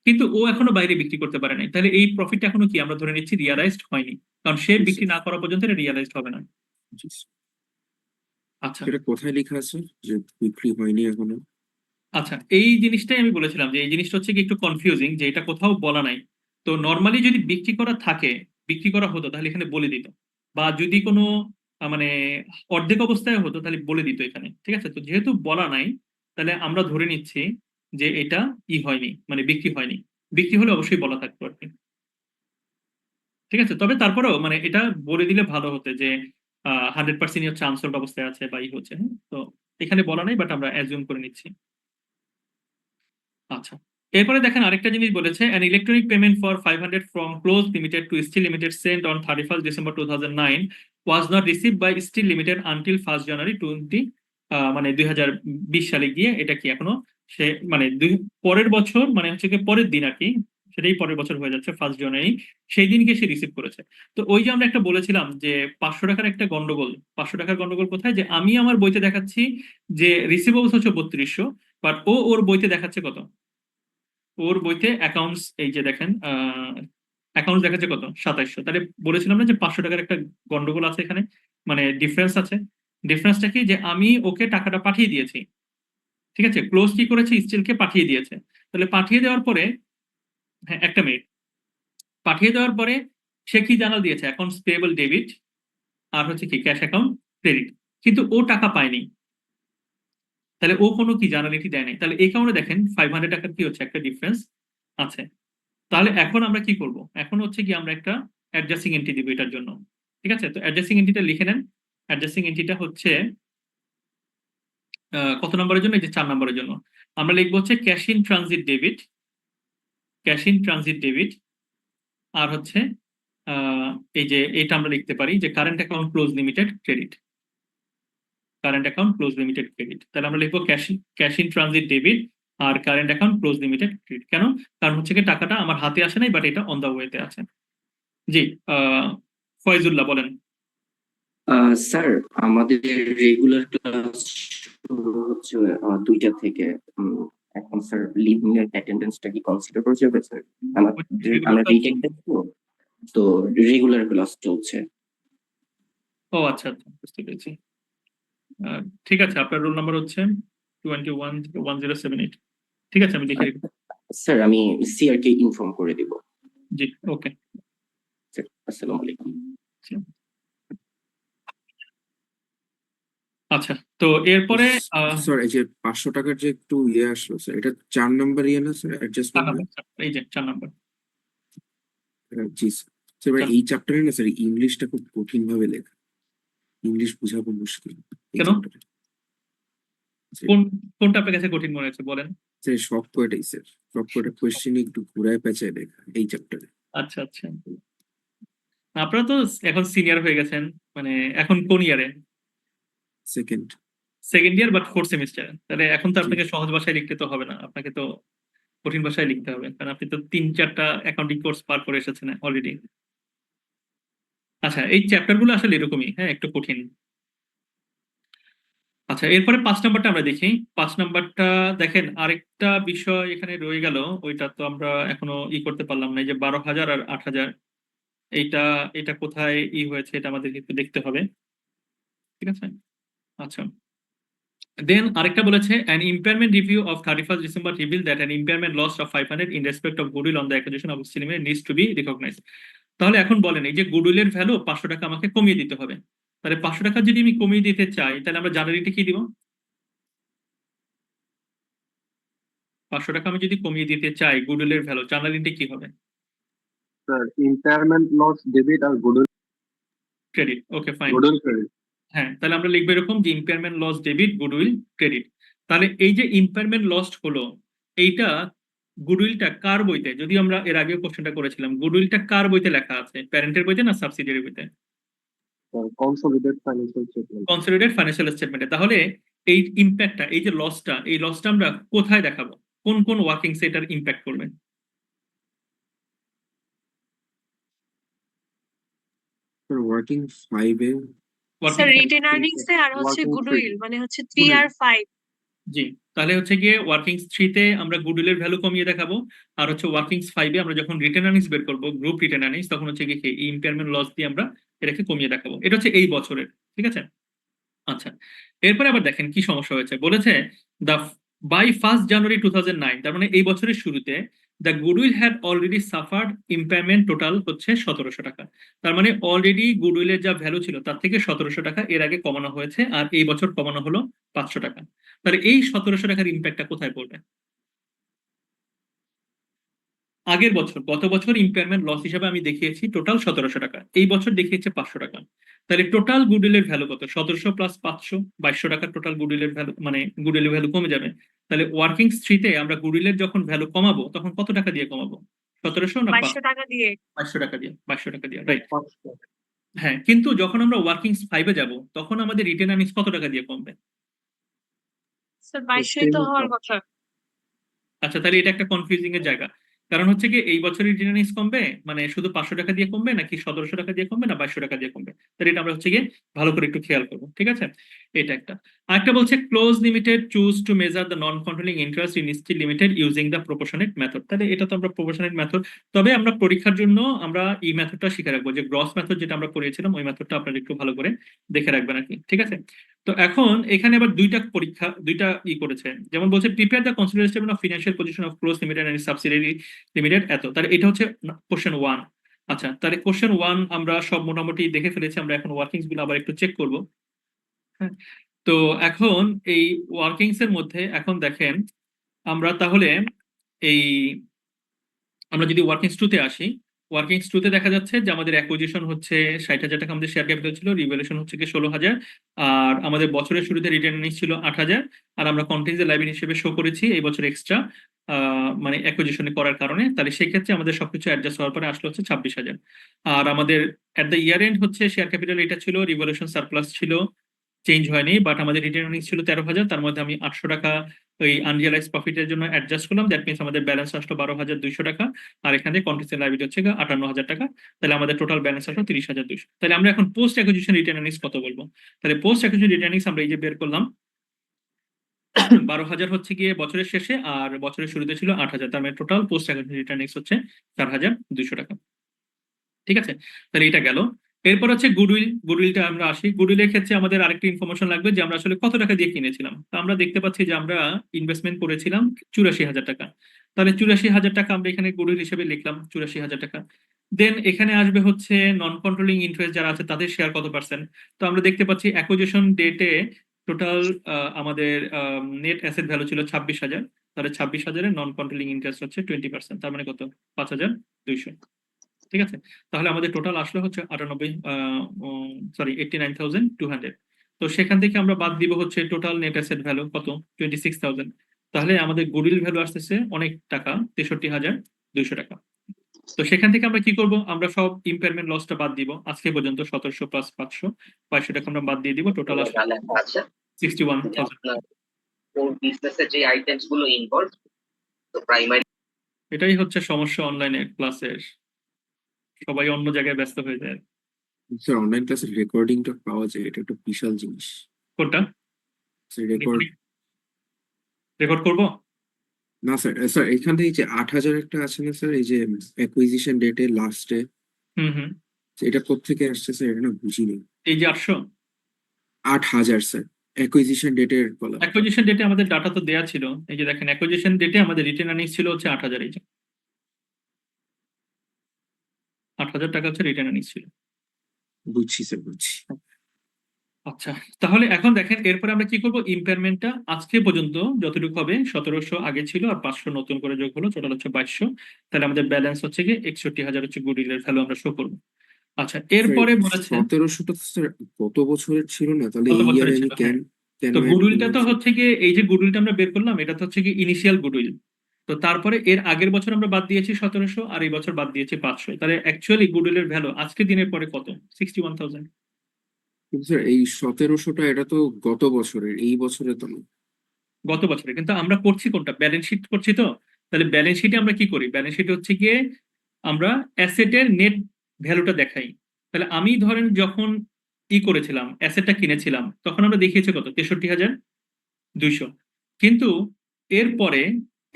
কিন্তু ও এখনো বাইরে বিক্রি করতে পারে নাই, তাহলে এই প্রফিটটা এখনো কি আমরা ধরে নিচ্ছি রিয়ালাইজড হয়নি, কারণ সে জি, বিক্রি স্যার। না করা পর্যন্ত এটা রিয়ালাইজড হবে না। জি, স্যার। আচ্ছা, এটা কোথায় লেখা আছে যে বিক্রি হয়নি এখনো? আচ্ছা, এই জিনিসটাই আমি বলেছিলাম যে এই জিনিসটা হচ্ছে কি একটু কনফিউজিং, যে এটা কোথাও বলা নাই। তো নর্মালি যদি বিক্রি করা থাকে, বিক্রি করা হতো তাহলে এখানে বলে দিত, বা যদি কোনো মানে অর্ধেক অবস্থায় হতো তাহলে বলে দিত এখানে। ঠিক আছে, তো যেহেতু বলা নাই তাহলে আমরা ধরে নিচ্ছি যে এটা হয়নি, মানে বিক্রি হয়নি। বিক্রি হলে অবশ্যই বলা থাকতো আর কি। ঠিক আছে, তবে তারপরেও মানে এটা বলে দিলে ভালো হতো যে 100% হচ্ছে আনসোল্ড অবস্থায় আছে বা হচ্ছে, হ্যাঁ? তো এখানে বলা নাই, বাট আমরা অ্যাজিউম করে নিচ্ছি। আচ্ছা, এরপরে দেখেন আরেকটা জিনিস বলেছে, an electronic payment for 500 from Close Limited to Steel Limited sent on 31st December 2009 was not received by Steel Limited until 1st January 20 মানে 2020 সালে গিয়ে এটা কি এখনো সে মানে পরের বছর মানে হচ্ছে কি পরের দিন আর কি, সেটাই পরের বছর হয়ে যাচ্ছে 1st জানুয়ারি, সেই দিনকে সে রিসিভ করেছে। তো ওই যে আমরা একটা বলেছিলাম যে 500 টাকার একটা গন্ডগোল, 500 টাকার গন্ডগোল কোথায়, যে আমি আমার বইতে দেখাচ্ছি যে রিসিভেবলস হচ্ছে 3200, বাট ওর বইতে দেখাচ্ছে কত, ওর বইতে অ্যাকাউন্টস এই যে দেখেন অ্যাকাউন্টস দেখাচ্ছে কত 2700। তাহলে বলেছিলাম না যে 500 টাকার একটা গন্ডগোল আছে এখানে, মানে ডিফারেন্স আছে। ডিফারেন্সটা কি, যে আমি ওকে টাকাটা পাঠিয়ে দিয়েছি, ঠিক আছে, ক্লোজ কি করেছে, স্টিলকে পাঠিয়ে দিয়েছে। তাহলে পাঠিয়ে দেওয়ার পরে, হ্যাঁ একটা মিনিট, পাঠিয়ে দেওয়ার পরে সে কি জানাল দিয়েছে, অ্যাকাউন্টস পেয়েবল ডেবিট আর হচ্ছে কি ক্যাশ অ্যাকাউন্ট ক্রেডিট, কিন্তু ও টাকা পায়নি। তাহলে ও কোনো কি জার্নালিটি দেয় নাই, তাহলে এই কারণে দেখেন 500 টাকার কি হচ্ছে একটা ডিফারেন্স আছে। তাহলে এখন আমরা কি করব, এখন হচ্ছে কি আমরা একটা অ্যাডজাস্টিং এন্ট্রি দিব এটার জন্য, ঠিক আছে। তো অ্যাডজাস্টিং এন্ট্রিটা লিখে নেন। অ্যাডজাস্টিং এন্ট্রিটা হচ্ছে কত নম্বরের জন্য, এই যে 4 নম্বরের জন্য আমরা লিখবো হচ্ছে cash in transit debit, cash in transit debit, আর হচ্ছে এই যে এটা আমরা লিখতে পারি যে current account Close Limited credit, current account Close Limited credit. তাহলে আমরা লিখবো ক্যাশ ইন ট্রানজিট ডেবিট আর current account Close Limited credit. কেন, কারণ হচ্ছে কি টাকাটা আমার হাতে আসে নাই, বাট এটা অন দা ওয়েতে আছে। জি ফয়জুল্লাহ বলেন। স্যার, আমাদের রেগুলার ক্লাস শুরু হচ্ছে 2টা থেকে। এখন স্যার লিভ অ্যাটেন্ডেন্সটা কি কনসিডার করা যাবে স্যার? আমরা রিটেক দেখবো, তো রেগুলার ক্লাস চলছে। ও আচ্ছা আচ্ছা, বুঝতে পেরেছি। ঠিক আছে, আপনার রোল নাম্বার হচ্ছে 21-1078। ঠিক আছে, আমি লিখে রেখে স্যার, আমি সিআর কে ইনফর্ম করে দিব। জি ওকে। স্যার, আসসালামু আলাইকুম। আচ্ছা, তো এরপরে স্যার এই যে 500 টাকার যে একটু ইয়ে আসলো স্যার, এটা 4 নাম্বার ইয়ে না স্যার, 4 অ্যাডজাস্টমেন্ট? নাম্বার, এই যে 4 নাম্বার। জি স্যার। এবার এই চ্যাপ্টারে না স্যার ইংলিশটা খুব কঠিন ভাবে লেখা, ইংলিশ বোঝাবো মুশকিল এই কেন? চ্যাপ্টারে। কোনটা আপনার কাছে কঠিন মনে হচ্ছে বলেন? স্যার সব কয়টাই স্যার, সব কয়টা কোয়েশ্চেন একটু ঘুরায় পেঁচায় লেখা এই চ্যাপ্টারে। আচ্ছা আচ্ছা, আপনারা তো এখন সিনিয়র হয়ে গেছেন, মানে এখন কোন ইয়ারে? Second second year, but 4th semester. তাহলে এখন তো আপনাকে সহজ ভাষায় লিখতে তো হবে না, আপনাকে তো কঠিন ভাষায় লিখতে হবে, কারণ আপনি তো 3-4টা অ্যাকাউন্টিং কোর্স পার করে এসেছেন অলরেডি। আচ্ছা, এই চ্যাপ্টার গুলো আসলে এরকমই, হ্যাঁ একটু কঠিন। আচ্ছা, এরপরে 5 নাম্বারটা আমরা দেখি। 5 নাম্বারটা দেখেন, আরেকটা বিষয় এখানে রয়ে গেল, ওইটা তো আমরা এখনো করতে পারলাম না, এই যে 12,000 আর 8,000, এইটা এটা কোথায় হয়েছে এটা আমাদেরকে একটু দেখতে হবে, ঠিক আছে। আচ্ছা, দেন আরেকটা বলেছে an impairment review of 31st December revealed that an impairment loss of 500 in respect of goodwill on the acquisition of Steel Limited needs to be recognized. তাহলে এখন বলেন, এই যে গুডউইলের ভ্যালু 500 টাকা আমাকে কমিয়ে দিতে হবে, তাহলে 500 টাকা যদি আমি কমিয়ে দিতে চাই, তাহলে আমরা জানুয়ারিতে কি দিব? 500 টাকা আমি যদি কমিয়ে দিতে চাই গুডউইলের ভ্যালু, জার্নালিতে কি হবে? স্যার ইম্পেয়ারমেন্ট লস ডেবিট আর goodwill credit, okay fine. Credit. হ্যাঁ, তাহলে আমরা লিখবো এরকম যে impairment loss debit, goodwill credit. তাহলে এই যে ইম্পেয়ারমেন্ট লস্ট হলো, এইটা গুডউইলটা কার বইতে, যদি আমরা এর আগে কোশ্চেনটা করেছিলাম, গুডউইলটা কার বইতে লেখা আছে, প্যারেন্টের বইতে না সাবসিডিয়ারি বইতে? Consolidated financial statement. Consolidated financial স্টেটমেন্টে। তাহলে এই ইম্প্যাক্টটা, এই যে লসটা, এই লসটা আমরা কোথায় দেখাবো, কোন কোন ওয়ার্কিং সেটার ইম্প্যাক্ট করবে? ওয়ার্কিং 5 এ। স্যার রিটেন আর্নিংস এ আর হচ্ছে Working গুডউইল মানে হচ্ছে 3 আর 5। জি, তাহলে হচ্ছে গিয়ে ওয়ার্কিং 3-তে আমরা গুডউইলের ভ্যালু কমিয়ে দেখাবো, আর হচ্ছে ওয়ার্কিং 5-এ আমরা যখন রিটেন আর্নিংস বের করবো, গ্রুপ রিটেন আর্নিংস, তখন হচ্ছে গিয়ে এই ইম্পেয়ারমেন্ট লস দিয়ে আমরা এটাকে কমিয়ে দেখাবো। এটা হচ্ছে এই বছরের, ঠিক আছে। আচ্ছা, এরপরে আবার দেখেন কি সমস্যা হয়েছে, বলেছে দ্য বাই 1st January 2009, তার মানে এই বছরের শুরুতে the goodwill had already suffered impairment total হচ্ছে 1700 টাকা। তার মানে অলরেডি গুডউইলের যা ভ্যালু ছিল তার থেকে 1700 টাকা এর আগে কমানো হয়েছে, আর এই বছর কমানো হলো 500 টাকা। তাহলে এই 1700 টাকার ইম্প্যাক্টটা কোথায় পড়বে? আগের বছর গত বছর ইম্পেয়ারমেন্ট লস হিসাবে আমি দেখিয়েছি টোটাল 1700 টাকা, এই বছর দেখিয়েছে 500 টাকা। তাহলে টোটাল গুডউইলের ভ্যালু কত? 1700 প্লাস 500, 2200 টাকা টোটাল গুডউইলের ভ্যালু, মানে গুডউইলের ভ্যালু কমে যাবে। তাহলে ওয়ার্কিং স্ট্রিটে আমরা গুডউইলের যখন ভ্যালু কমাবো তখন কত টাকা দিয়ে কমাবো? 1700 না 2200 টাকা দিয়ে। 2200 টাকা দিয়ে, 2200 টাকা দিয়ে, রাইট। 500 হ্যাঁ, কিন্তু যখন আমরা ওয়ার্কিং 5-এ যাব তখন আমাদের রিটেন আর্নিংস কত টাকা দিয়ে কমবে? স্যার 2200 তো হওয়ার কথা। আচ্ছা, তাহলে এটা একটা কনফিউজিং এর জায়গা। কারণ হচ্ছে কি এই বছরের রিটেন আর্নিংস কমবে, মানে শুধু 500 টাকা দিয়ে কমবে নাকি 1700 টাকা দিয়ে কমবে না 2200 টাকা দিয়ে কমবে? তাহলে এটা আমরা হচ্ছে গিয়ে ভালো করে একটু খেয়াল করবো, ঠিক আছে? এটা একটা। আরেকটা বলছে Close Limited chose to measure the non controlling interest in Steel Limited using the proportionate method. তাহলে এটা তো আমরা প্রপোর্শনেট মেথড, তবে আমরা পরীক্ষার জন্য আমরা এই মেথডটা শিখে রাখবো, যে গ্রস মেথড যেটা আমরা পড়িয়েছিলাম ওই মেথডটা আপনারা একটু ভালো করে দেখে রাখবেন আর কি, ঠিক আছে? তো এখন এখানে আবার দুইটা করেছে, যেমন বলছে prepare the consideration statement of financial position of Close Limited and subsidiary Limited এত। তাহলে এটা হচ্ছে কোশ্চেন 1। আচ্ছা, তাহলে কোশ্চেন 1 আমরা সব মোটামুটি দেখে ফেলেছি, আমরা এখন ওয়ার্কিংস গুলো আবার একটু চেক করব। হ্যাঁ, তো এখন এই ওয়ার্কিংস এর মধ্যে এখন দেখেন আমরা তাহলে এই আমরা যদি ওয়ার্কিংস 2 তে আসি, ওয়ার্কিংস 2 তে দেখা যাচ্ছে যে আমাদের অ্যাকুইজিশন হচ্ছে 60,000 টাকা, আমাদের শেয়ার ক্যাপিটাল ছিল, রিভ্যালুয়েশন হচ্ছে কি 16,000, আর আমাদের বছরের শুরুতে রিটার্ন আর্নিংস ছিল 8,000, আর আমরা কন্টিনজেন্ট লায়াবিলিটি হিসেবে শো করেছি এই বছর এক্সট্রা, মানে অ্যাকুইজিশন করার কারণে। তাহলে সেই ক্ষেত্রে আমাদের সবকিছু অ্যাডজাস্ট হওয়ার পরে আসলো হচ্ছে 26,000। আর আমাদের এট দ্য ইয়ার এন্ড হচ্ছে শেয়ার ক্যাপিটাল এটা ছিল, রিভ্যালুয়েশন সারপ্লাস ছিল, চেঞ্জ হয়নি, বাট আমাদের রিটার্ন আর্নিংস ছিল 13,000, তার মধ্যে আমি 800 টাকা ওই আনরিয়ালাইজ প্রফিটের জন্য অ্যাডজাস্ট করলাম, দ্যাট মিনস আমাদের ব্যালেন্স আসলো 12,200 টাকা, আর এখানে কন্টিনজেন্ট লায়াবিলিটি হচ্ছে 58,000 টাকা। তাহলে আমাদের টোটাল ব্যালেন্স আসলো 30,200। তাহলে আমরা এখন পোস্ট অ্যাকুইজিশন রিটার্ন আর্নিংস কত বলবো? তাহলে পোস্ট অ্যাকুইজিশন রিটার্ন আর্নিংস আমরা এই যে বের করলাম 12,000 হচ্ছে গিয়ে বছরের শেষে, আর বছরের শুরুতে ছিল 8,000, তার মানে total post acquisition return earnings হচ্ছে 4,200 টাকা, ঠিক আছে? তাহলে এটা গেল। এরপর হচ্ছে গুডউইলটা আমরা আসি। গুডউইলের ক্ষেত্রে আমাদের আরেকটা ইনফরমেশন লাগবে যে আমরা আসলে কত টাকা দিয়ে কিনেছিলাম। তো আমরা দেখতে পাচ্ছি যে আমরা ইনভেস্টমেন্ট করেছিলাম 84,000 টাকা। তাহলে 84,000 টাকা আমরা এখানে গুডউইল হিসেবে লিখলাম, 84,000 টাকা। দেন এখানে আসবে হচ্ছে নন কন্ট্রোলিং ইন্টারেস্ট যারা আছে তাদের শেয়ার কত পার্সেন্ট। তো আমরা দেখতে পাচ্ছি অ্যাকুইজিশন ডেটে টোটাল আমাদের নেট অ্যাসেট ভ্যালু ছিল 26,000, তাহলে 26,000-এর নন কন্ট্রোলিং ইন্টারেস্ট হচ্ছে 20%, তার মানে কত? 5,200, ঠিক আছে? তাহলে আমাদের টোটাল আসলে হচ্ছে 89,200। তো সেখান থেকে আমরা বাদ দিব হচ্ছে টোটাল নেট অ্যাসেট ভ্যালু কত? 26,000। তাহলে আমাদের গুডউইল ভ্যালু আসতেছে অনেক টাকা, 63,200 টাকা। তো সেখান থেকে আমরা কি করব? আমরা সব ইম্পেয়ারমেন্ট লসটা বাদ দিব, আজকে পর্যন্ত 1700 প্লাস 500, 2200 টাকা আমরা বাদ দিয়ে দিব, টোটাল আসবে আছে 61,000। আপনার কোর বিজনেসের যে আইটেমস গুলো ইনভলভ, তো প্রাইমারি এটাই হচ্ছে সমস্যা অনলাইনে ক্লাসের, সবাই অন্য জায়গায় ব্যস্ত হয়ে যায়। স্যার অনলাইন ক্লাসের রেকর্ডিংটা পাওয়া যায়, এটা একটা বিশাল জিনিস। কোনটা রেকর্ড রেকর্ড করবো? না স্যার, স্যার এখান থেকে যে 8,000 একটা আছে না স্যার, এই যে অ্যাকুইজিশন ডেটে লাস্টে, হুম। এটা কোত্থেকে আসছে স্যার? এটা না বুঝিনি। এই যে 800 8,000 স্যার অ্যাকুইজিশন ডেটের বলা। অ্যাকুইজিশন ডেটে আমাদের ডাটা তো দেয়া ছিল, এই যে দেখেন অ্যাকুইজিশন ডেটে আমাদের রিটেন আর্নিংস ছিল হচ্ছে 8,000, এই যে 8,000 টাকা হচ্ছে রিটেন আর্নিংস ছিল। বুঝছি স্যার, বুঝছি। আচ্ছা, তাহলে এখন দেখেন এরপরে আমরা কি করব? ইম্পেয়ারমেন্টটা আজকে পর্যন্ত যতটুকু হবে 1700 আগে ছিল আর 500 নতুন করে যোগ হলো, টোটাল হচ্ছে 2200। তাহলে আমাদের ব্যালেন্স হচ্ছে কি 61,000 হচ্ছে গুডউইলের ভ্যালু আমরা শো করবো। আচ্ছা, এরপরে বলেছে 1700টা স্যার গত বছরের ছিল না, তাহলে গত এই বছরের ইয়ারে ছিল, আমি কেন কেন তো add গুডউইলটা তো করলাম, হচ্ছে কি এই যে গুডউইলটা আমরা বের করলাম এটা তো হচ্ছে কি ইনিশিয়াল গুডউইল। তো তারপরে এর আগের বছর আমরা বাদ দিয়েছি 1700, আর এই বছর বাদ দিয়েছি 500। তাহলে অ্যাকচুয়ালি গুডউইলের ভ্যালু আজকের দিনের পরে কত? 61,000। কিন্তু স্যার এই 1700টা এটা তো গত বছরের, এই বছরে তো না। গত বছরে, কিন্তু আমরা করছি কোনটা? ব্যালেন্স শিট করছি তো। তাহলে ব্যালেন্স শিটে আমরা কি করি? ব্যালেন্স শিটে হচ্ছে গিয়ে আমরা অ্যাসেটের নেট ভ্যালুটা দেখাই। তাহলে আমি ধরেন যখন করেছিলাম, অ্যাসেটটা কিনেছিলাম, তখন আমরা দেখিয়েছি কত? 63,200। কিন্তু এরপরে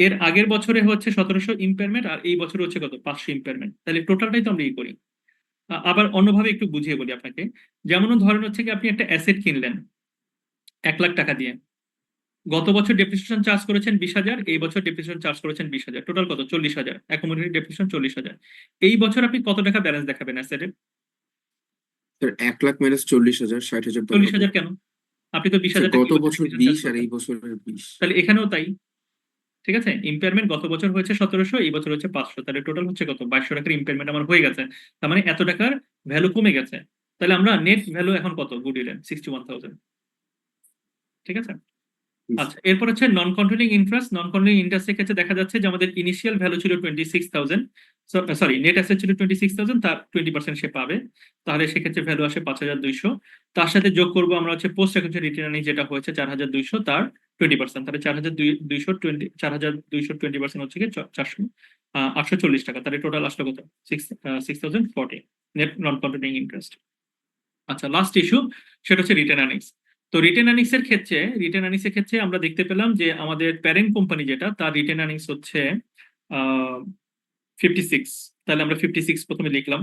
এর আগের বছরে হচ্ছে 1700 ইম্পেয়ারমেন্ট, আর এই বছরে হচ্ছে কত? 500 ইম্পেয়ারমেন্ট। তাহলে টোটালটাই তো আমরা করি। আবার অন্যভাবে একটু বুঝিয়ে বলি আপনাকে, যেমন ধরেন হচ্ছে কি আপনি একটা অ্যাসেট কিনলেন 1,00,000 টাকা দিয়ে, গত বছর ডেপ্রিসিয়েশন চার্জ করেছেন 20,000, এই বছর ডেপ্রিসিয়েশন চার্জ করেছেন 20,000, টোটাল কত? 40,000, অ্যাকোমোডেটেড ডেপ্রিসিয়েশন 40,000। এই বছর আপনি কত টাকা ব্যালেন্স দেখাবেন অ্যাসেটের? স্যার 1,00,000 মাইনাস 40,000, 60,000 টাকা। 40,000 কেন? আপনি তো 20,000 টাকা গত বছর 20 আর এই বছরের 20। তাহলে এখানেও তাই, ঠিক আছে, ইম্পেয়ারমেন্ট গত বছর হয়েছে 1700, এই বছর হচ্ছে 500, তাহলে টোটাল হচ্ছে কত, 2200 টাকার ইম্পেয়ারমেন্ট আমার হয়ে গেছে। তার মানে এত টাকার ভ্যালু কমে গেছে। তাহলে আমরা নেট ভ্যালু এখন কত গুডউইলের, 61,000। ঠিক আছে। আচ্ছা, এরপর হচ্ছে নন কন্ট্রোলিং ইন্টারেস্ট। নন কন্ট্রোলিং ইন্টারেস্টের ক্ষেত্রে দেখা যাচ্ছে যে আমাদের ইনিশিয়াল ভ্যালু ছিল 26,000, সরি নেট অ্যাসেট ছিল 26,000, তার 20% সে পাবে। তাহলে সেক্ষেত্রে ভ্যালু আসে 5,200। তার সাথে যোগ করবো আমরা হচ্ছে পোস্ট অ্যাকাউন্ট রিটার্ন যেটা হয়েছে 4,200, তার 20%, তাহলে 4,220 হচ্ছে কি 840 টাকা। তাহলে টোটাল আসলো কত, 6,040 নেট নন কন্ট্রোলিং ইন্টারেস্ট। আচ্ছা, লাস্ট ইস্যু সেটা হচ্ছে রিটেন আর্নিংস। তো রিটেন আর্নিংস এর ক্ষেত্রে আমরা দেখতে পেলাম যে আমাদের প্যারেন্ট কোম্পানি যেটা, তার রিটেন আর্নিংস হচ্ছে 56। তাহলে আমরা 56 প্রথমে লিখলাম।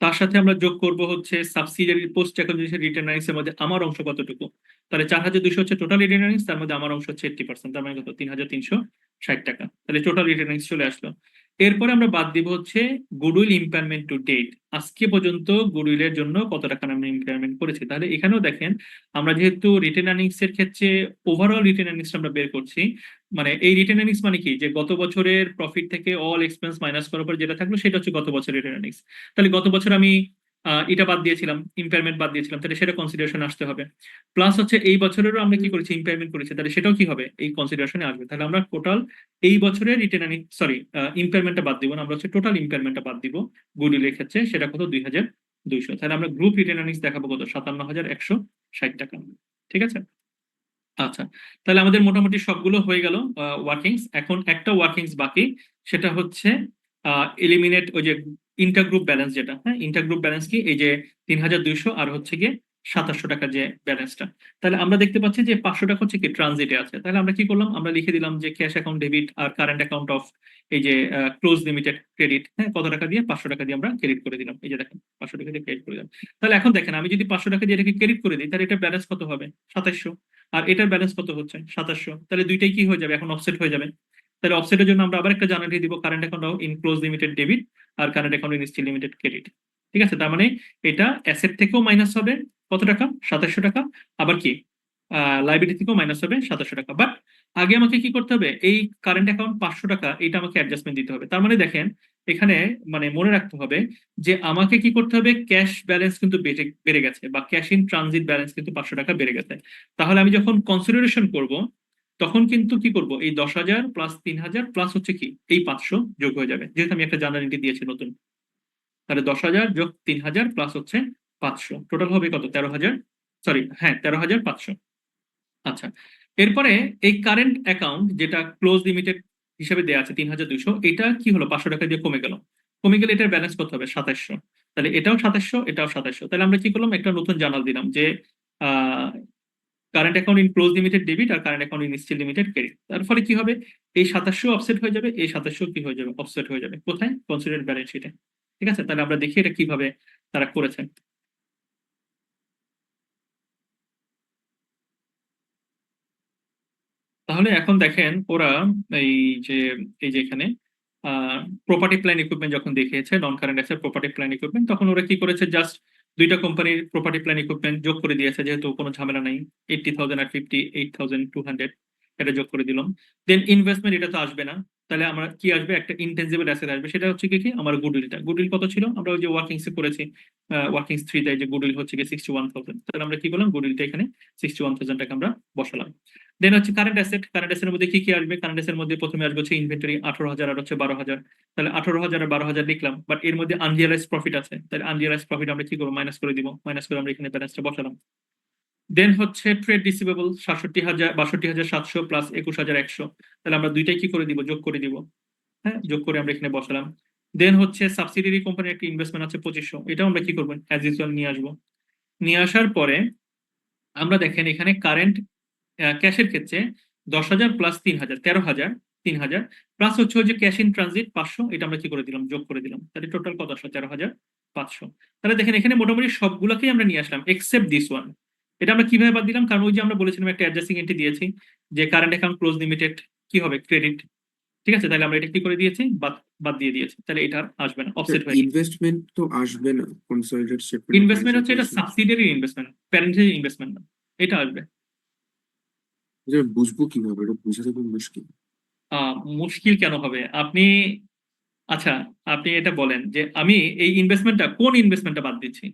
তার সাথে আমরা যোগ করব হচ্ছে subsidiary post acquisition written earnings এর মধ্যে আমার অংশ কতটুকু। তাহলে 4,200 হচ্ছে টোটাল রিটেন আর্নিংস, তার মধ্যে আমার অংশ হচ্ছে 80%, তার মানে কত, 3,360 টাকা। তাহলে টোটাল রিটেন আর্নিংস চলে আসলো। এরপরে আমরা বাদ দিব হচ্ছে গুডউইল ইম্পেয়ারমেন্ট টু ডেট, আজকে পর্যন্ত গুডউইলের জন্য কত টাকা আমরা ইম্পেয়ারমেন্ট করেছি। তাহলে এখানেও দেখেন আমরা যেহেতু রিটেন আর্নিংস এর ক্ষেত্রে ওভারঅল রিটেন আর্নিংস আমরা বের করছি, মানে এই রিটেন আর্নিংস মানে কি, যে গত বছরের প্রফিট থেকে অল এক্সপেন্স মাইনাস করার পর যেটা থাকলো সেটা হচ্ছে গত বছরের রিটেন আর্নিংস। তাহলে গত বছর আমি এটা বাদ দিয়েছিলাম, ইম্পেয়ারমেন্ট বাদ দিয়েছিলাম, তাহলে সেটা কনসিডারেশন আসতে হবে। প্লাস হচ্ছে এই বছরেরও আমরা কি করেছি, ইম্পেয়ারমেন্ট করেছি, তাহলে সেটাও কি হবে, এই কনসিডারেশনে আসবে। তাহলে আমরা টোটাল এই বছরের রিটেন আর্নিং, সরি ইম্পেয়ারমেন্টটা বাদ দিব না, আমরা হচ্ছে টোটাল ইম্পেয়ারমেন্টটা বাদ দিব গুডউইলের ক্ষেত্রে, সেটা কত, 2,200। তাহলে আমরা গ্রুপ রিটেন আর্নিংস দেখাবো কত, 57,160 টাকা। ঠিক আছে। আচ্ছা, তাহলে আমাদের মোটামুটি সবগুলো হয়ে গেল ওয়ার্কিংস। এখন একটা ওয়ার্কিংস বাকি, সেটা হচ্ছে এলিমিনেট ওই যে ইন্টারগ্রুপ ব্যালেন্স যেটা। হ্যাঁ, ইন্টারগ্রুপ ব্যালেন্স কি, এই যে 3,200 আর হচ্ছে গিয়ে 2,700 টাকা যে ব্যালেন্সটা। তাহলে আমরা দেখতে পাচ্ছি যে 500 টাকা হচ্ছে কি ট্রানজিটে আছে। তাহলে আমরা কি করলাম, আমরা লিখে দিলাম যে ক্যাশ অ্যাকাউন্ট ডেবিট আর কারেন্ট অ্যাকাউন্ট অফ এই যে ক্লোজ লিমিটেড ক্রেডিট। হ্যাঁ, কত টাকা দিয়ে, 500 টাকা দিয়ে আমরা ক্রেডিট করে দিলাম। এই যে দেখেন 500 টাকা দিয়ে ক্রেডিট করে দিলাম। তাহলে এখন দেখেন আমি যদি 500 টাকা দিয়ে এটাকে ক্রেডিট করে দিই, তাহলে এটা ব্যালেন্স কত হবে, 2,700। আর এটার ব্যালেন্স কত হচ্ছে, 2,700। তাহলে দুইটাই কি হয়ে যাবে, এখন অফসেট হয়ে যাবে। তাহলে অফসেটের জন্য আমরা আবার একটা জানালি দিব, current account in Close Limited debit আর current account in Steel Limited credit. ঠিক আছে, তার মানে এটা অ্যাসেট থেকেও মাইনাস হবে কত টাকা, 2,700 টাকা। আবার কি লাইবিলিটি থেকেও মাইনাস হবে 2,700 টাকা। বাট আগে আমাকে কি করতে হবে, এই কারেন্ট অ্যাকাউন্ট 500 টাকা এটা আমাকে অ্যাডজাস্টমেন্ট দিতে হবে। তার মানে দেখেন এখানে মানে মনে রাখতে হবে যে আমাকে কি করতে হবে, ক্যাশ ব্যালেন্স কিন্তু বেড়ে গেছে, বা ক্যাশ ইন ট্রানজিট ব্যালেন্স কিন্তু 500 টাকা বেড়ে গেছে। তাহলে আমি যখন কনসিডারেশন করব তখন কিন্তু কি করব, এই 10,000 প্লাস 3,000 প্লাস হচ্ছে কি এই 500 যোগ হয়ে যাবে, যেহেতু আমি একটা জার্নাল এন্ট্রি দিয়েছি নতুন। তাহলে 10,000 যোগ 3,000 প্লাস হচ্ছে 500, টোটাল হবে কত, 13,000, সরি হ্যাঁ 13,500। আচ্ছা, এরপরে এই কারেন্ট অ্যাকাউন্ট যেটা ক্লোজ লিমিটেড হিসেবে দেওয়া আছে 3,200, এটা কি হলো 500 টাকা দিয়ে কমে গেল। এটার ব্যালেন্স কত হবে, 2,700। তাহলে এটাও 2,700, এটাও 2,700। তাহলে আমরা কি করলাম, একটা নতুন জার্নাল দিলাম যে current account in Close Limited debit আর current account in Steel Limited credit. তার ফলে কি হবে, এই 2,700 অফসেট হয়ে যাবে, এই 2,700 কি হয়ে যাবে, অফসেট হয়ে যাবে। কোথায়, কনসিডারেড ব্যালেন্স শিটে। ঠিক আছে, তাহলে আমরা দেখি এটা কিভাবে তারা করেছেন। তাহলে এখন দেখেন ওরা এই যে এই যে এখানে প্রপার্টি প্ল্যান ইকুইপমেন্ট যখন দেখিয়েছে, নন current asset property plan equipment, তখন ওরা কি করেছে, জাস্ট দুইটা কোম্পানির প্রপার্টি প্ল্যান ইকুইপমেন্ট যোগ করে দিয়েছে, যেহেতু কোনো ঝামেলা নাই। 80,000 আর 58,200 এটা যোগ করে দিলাম। দেন ইনভেস্টমেন্ট এটা তো আসবে না, তাহলে আমরা কি আসবে, একটা ইনটেনজিবল অ্যাসেট আসবে, সেটা হচ্ছে কি আমার গুডউইলটা। গুডউইল কত ছিল, আমরা ওই যে ওয়ার্কিংস এ করেছি, ওয়ার্কিংস 3 যে গুডউইল হচ্ছে কি 61,000। তাহলে আমরা কি করলাম, গুডউইলটা এখানে 61,000 টাকা আমরা বসালাম। দেন হচ্ছে কারেন্ট অ্যাসেটের মধ্যে কি কি আসবে, কারেন্ট অ্যাসেটের মধ্যে প্রথমে আসবে হচ্ছে ইনভেন্টরি 18,000 আর হচ্ছে 12,000। তাহলে 18,000 আর 12,000 লিখলাম, বাট এর মধ্যে আনরিয়ালাইজ প্রফিট আছে, তাহলে আনরিয়ালাইজ প্রফিট আমরা কি করবো, মাইনাস করে দিব, মাইনাস করে আমরা এখানে ব্যালেন্সটা বসালাম। দেন হচ্ছে ট্রেড রিসিভেবল 62,700 প্লাস 21,100, তাহলে আমরা দুইটাই কি করে দিব, যোগ করে দিব। হ্যাঁ, যোগ করে আমরা এখানে বসালাম। দেন হচ্ছে সাবসিডিয়ারি কোম্পানির একটা ইনভেস্টমেন্ট আছে 2,500, এটাও আমরা কি করবো, অ্যাজ ইউজুয়াল নিয়ে আসবো। নিয়ে আসার পরে আমরা দেখেন এখানে কারেন্ট ক্যাশের ক্ষেত্রে 10,000 প্লাস 3,000, 13,000, 3,000 প্লাস হচ্ছে ওই যে ক্যাশ ইন ট্রানজিট 500, এটা আমরা কি করে দিলাম, যোগ করে দিলাম। তাহলে টোটাল কত আসলো, 13,500। তাহলে দেখেন এখানে মোটামুটি সবগুলোকেই আমরা নিয়ে আসলাম এক্সেপ্ট দিস ওয়ান। এটা আমরা কিভাবে বাদ দিলাম, কারণ ওই যে আমরা বলেছিলাম একটা অ্যাডজাস্টিং এন্ট্রি দিয়েছি যে কারেন্ট অ্যাকাউন্ট ক্লোজ লিমিটেড কি হবে, ক্রেডিট। ঠিক আছে, তাহলে আমরা এটা কি করে দিয়েছি, বাদ বাদ দিয়ে দিয়েছি, তাহলে এটা আর আসবে না, অফসেট হয়ে গেছে। ইনভেস্টমেন্ট তো আসবে না, কনসলিডেটেড স্টেটমেন্ট। ইনভেস্টমেন্ট হচ্ছে এটা সাবসিডিয়ারি ইনভেস্টমেন্ট, প্যারেন্টের ইনভেস্টমেন্ট না, এটা আসবে। বুঝবো কিভাবে, এটা বুঝাতে খুব মুশকিল। মুশকিল কেন হবে আপনি? আচ্ছা, আপনি এটা বলেন যে আমি এই ইনভেস্টমেন্টটা কোন ইনভেস্টমেন্টটা বাদ দিচ্ছি?